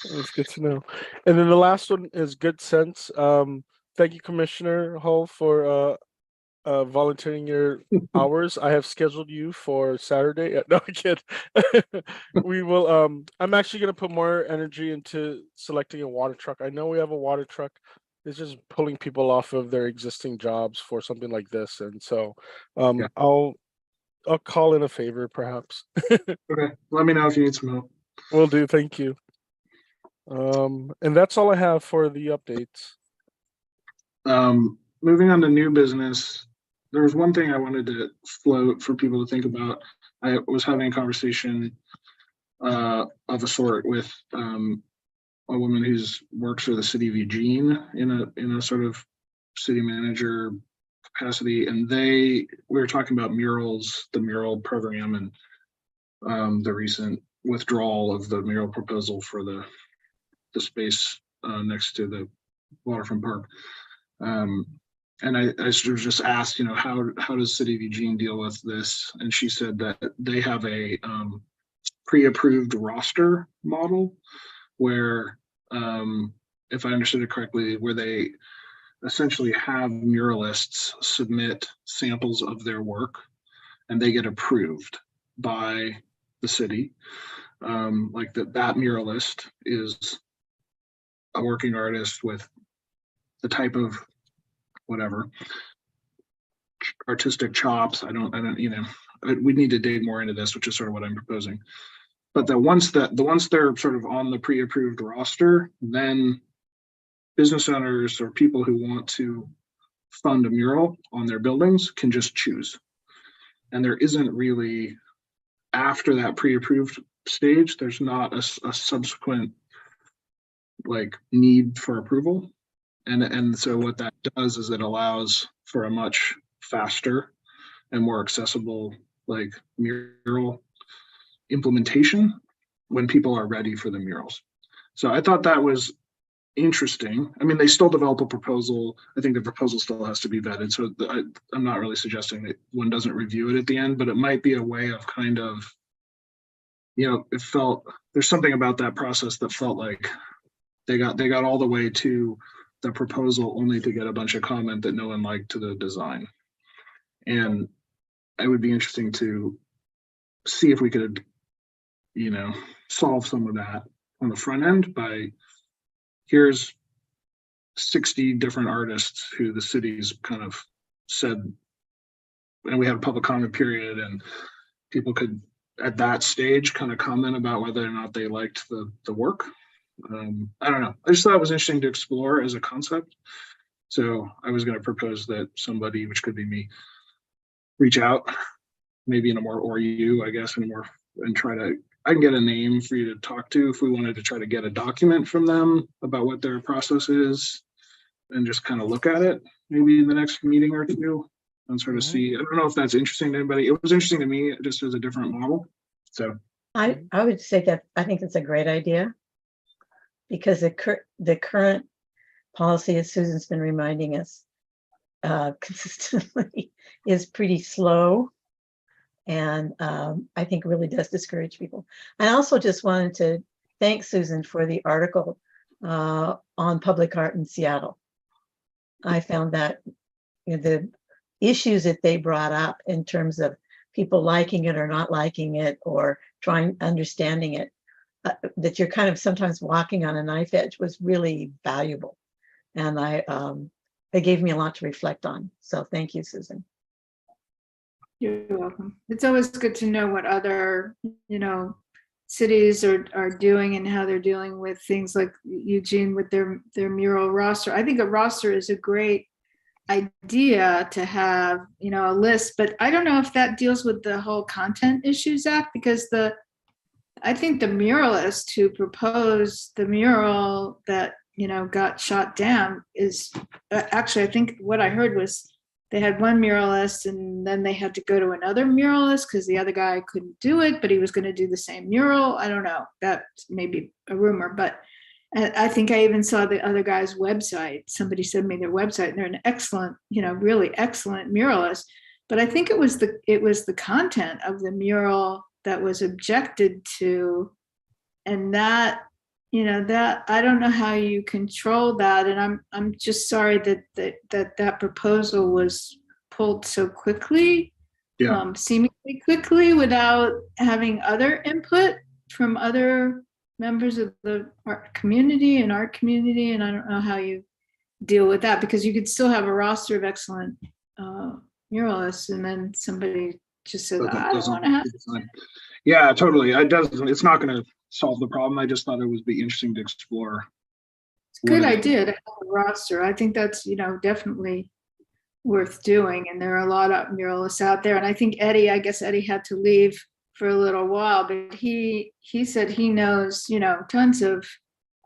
That's good to know. And then the last one is good sense. Thank you, Commissioner Hull, for volunteering your hours. I have scheduled you for Saturday. No, I kid. We will. I'm actually going to put more energy into selecting a water truck. I know we have a water truck. It's just pulling people off of their existing jobs for something like this, and so I'll call in a favor, perhaps. Okay, let me know if you need some help. Will do. Thank you. And that's all I have for the updates. Moving on to new business. There was one thing I wanted to float for people to think about. I was having a conversation of a sort with a woman who works for the city of Eugene in a sort of city manager capacity, and we were talking about murals, the mural program, and the recent withdrawal of the mural proposal for the space next to the waterfront park. And I was just asked, how does City of Eugene deal with this? And she said that they have a pre-approved roster model where, if I understood it correctly, where they essentially have muralists submit samples of their work and they get approved by the city. Like that muralist is a working artist with the type of whatever artistic chops. I don't, we need to dig more into this, which is sort of what I'm proposing. But the once they're sort of on the pre-approved roster, then business owners or people who want to fund a mural on their buildings can just choose. And there isn't really, after that pre-approved stage, there's not a subsequent like need for approval. And so what that does is it allows for a much faster and more accessible like mural implementation when people are ready for the murals. So I thought that was interesting. I mean, they still develop a proposal. I think the proposal still has to be vetted. So I'm not really suggesting that one doesn't review it at the end, but it might be a way of kind of, it felt, there's something about that process that felt like they got all the way to the proposal only to get a bunch of comment that no one liked to the design. And it would be interesting to see if we could, solve some of that on the front end by, here's 60 different artists who the city's kind of said, and we had a public comment period, and people could at that stage kind of comment about whether or not they liked the work. I don't know. I just thought it was interesting to explore as a concept. So I was going to propose that somebody, which could be me, reach out, maybe in a more, or you, I guess, and try to, I can get a name for you to talk to if we wanted to try to get a document from them about what their process is and just kind of look at it maybe in the next meeting or two and sort of see. I don't know if that's interesting to anybody. It was interesting to me just as a different model. So I would say that I think it's a great idea because the current policy, as Susan's been reminding us consistently, is pretty slow. And I think really does discourage people. I also just wanted to thank Susan for the article on public art in Seattle. I found that the issues that they brought up in terms of people liking it or not liking it or understanding it, that you're kind of sometimes walking on a knife edge, was really valuable. And it gave me a lot to reflect on. So thank you, Susan. You're welcome. It's always good to know what other, cities are doing and how they're dealing with things like Eugene with their mural roster. I think a roster is a great idea to have, a list, but I don't know if that deals with the whole Content Issues Act, because I think the muralist who proposed the mural that, got shot down is actually, I think what I heard was they had one muralist and then they had to go to another muralist because the other guy couldn't do it, but he was going to do the same mural. I don't know. That may be a rumor, but I think I even saw the other guy's website. Somebody sent me their website and they're an excellent, really excellent muralist. But I think it was the content of the mural that was objected to. And that, that I don't know how you control that. And I'm just sorry that proposal was pulled so quickly, seemingly quickly, without having other input from other members of the art community. And I don't know how you deal with that, because you could still have a roster of excellent muralists, and then somebody just says, I don't want to have. Yeah, totally. It's not going to solve the problem. I just thought it would be interesting to explore. It's a good idea to have a roster. I think that's, definitely worth doing. And there are a lot of muralists out there. And I think Eddie had to leave for a little while, but he said he knows, tons of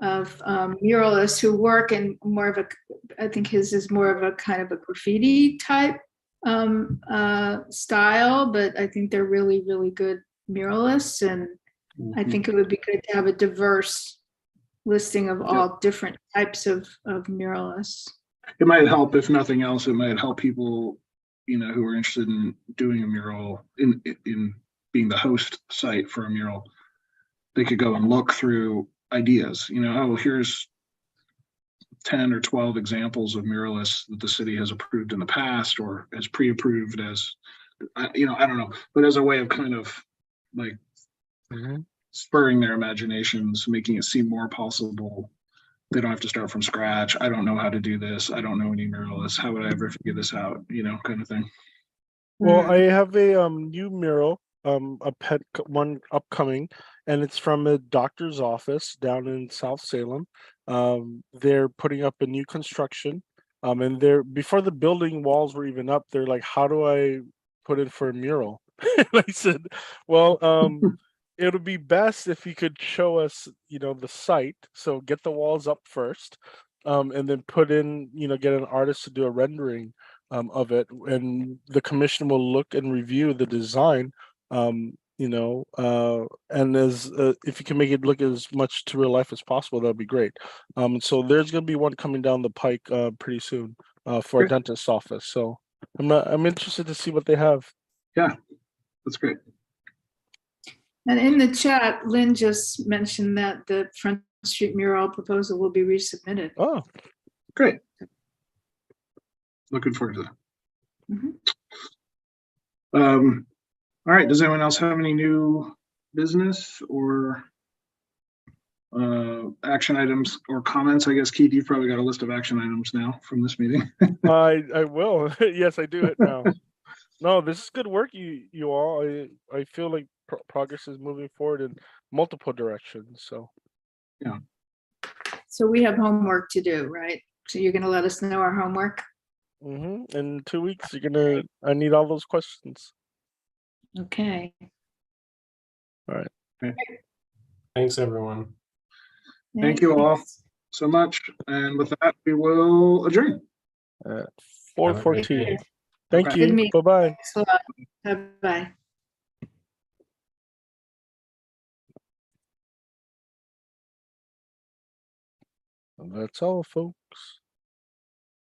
muralists who work in more of I think his is more of a kind of a graffiti type style, but I think they're really, really good muralists. And I think it would be good to have a diverse listing of all different types of muralists. It might help, if nothing else, it might help people, who are interested in doing a mural in being the host site for a mural. They could go and look through ideas, oh, here's 10 or 12 examples of muralists that the city has approved in the past or has pre-approved as, I don't know, but as a way of kind of like spurring their imaginations, making it seem more possible. They don't have to start from scratch. I don't know how to do this. I don't know any muralists. How would I ever figure this out? Kind of thing. Well, I have a new mural, a pet one upcoming, and it's from a doctor's office down in South Salem. They're putting up a new construction, and they're before the building walls were even up. They're like, "How do I put in for a mural?" And I said, "Well, it would be best if you could show us, the site. So get the walls up first, and then put in, get an artist to do a rendering." Of it, and the commission will look and review the design, and as if you can make it look as much to real life as possible, that'd be great. So there's gonna be one coming down the pike pretty soon for a dentist's office. So I'm interested to see what they have. Yeah, that's great. And in the chat, Lynn just mentioned that the Front Street mural proposal will be resubmitted. Oh, great. Looking forward to that. All right. Does anyone else have any new business or action items or comments? I guess Keith, you've probably got a list of action items now from this meeting. I will. Yes, I do it now. No, this is good work, you all. I feel like progress is moving forward in multiple directions. So yeah. So we have homework to do, right? So you're going to let us know our homework. In 2 weeks, I need all those questions. Okay. All right. Okay. Thanks, everyone. Thank you all so much. And with that, we will adjourn. 4:14. Thank Okay. you. Bye-bye. Bye-bye. That's all, folks.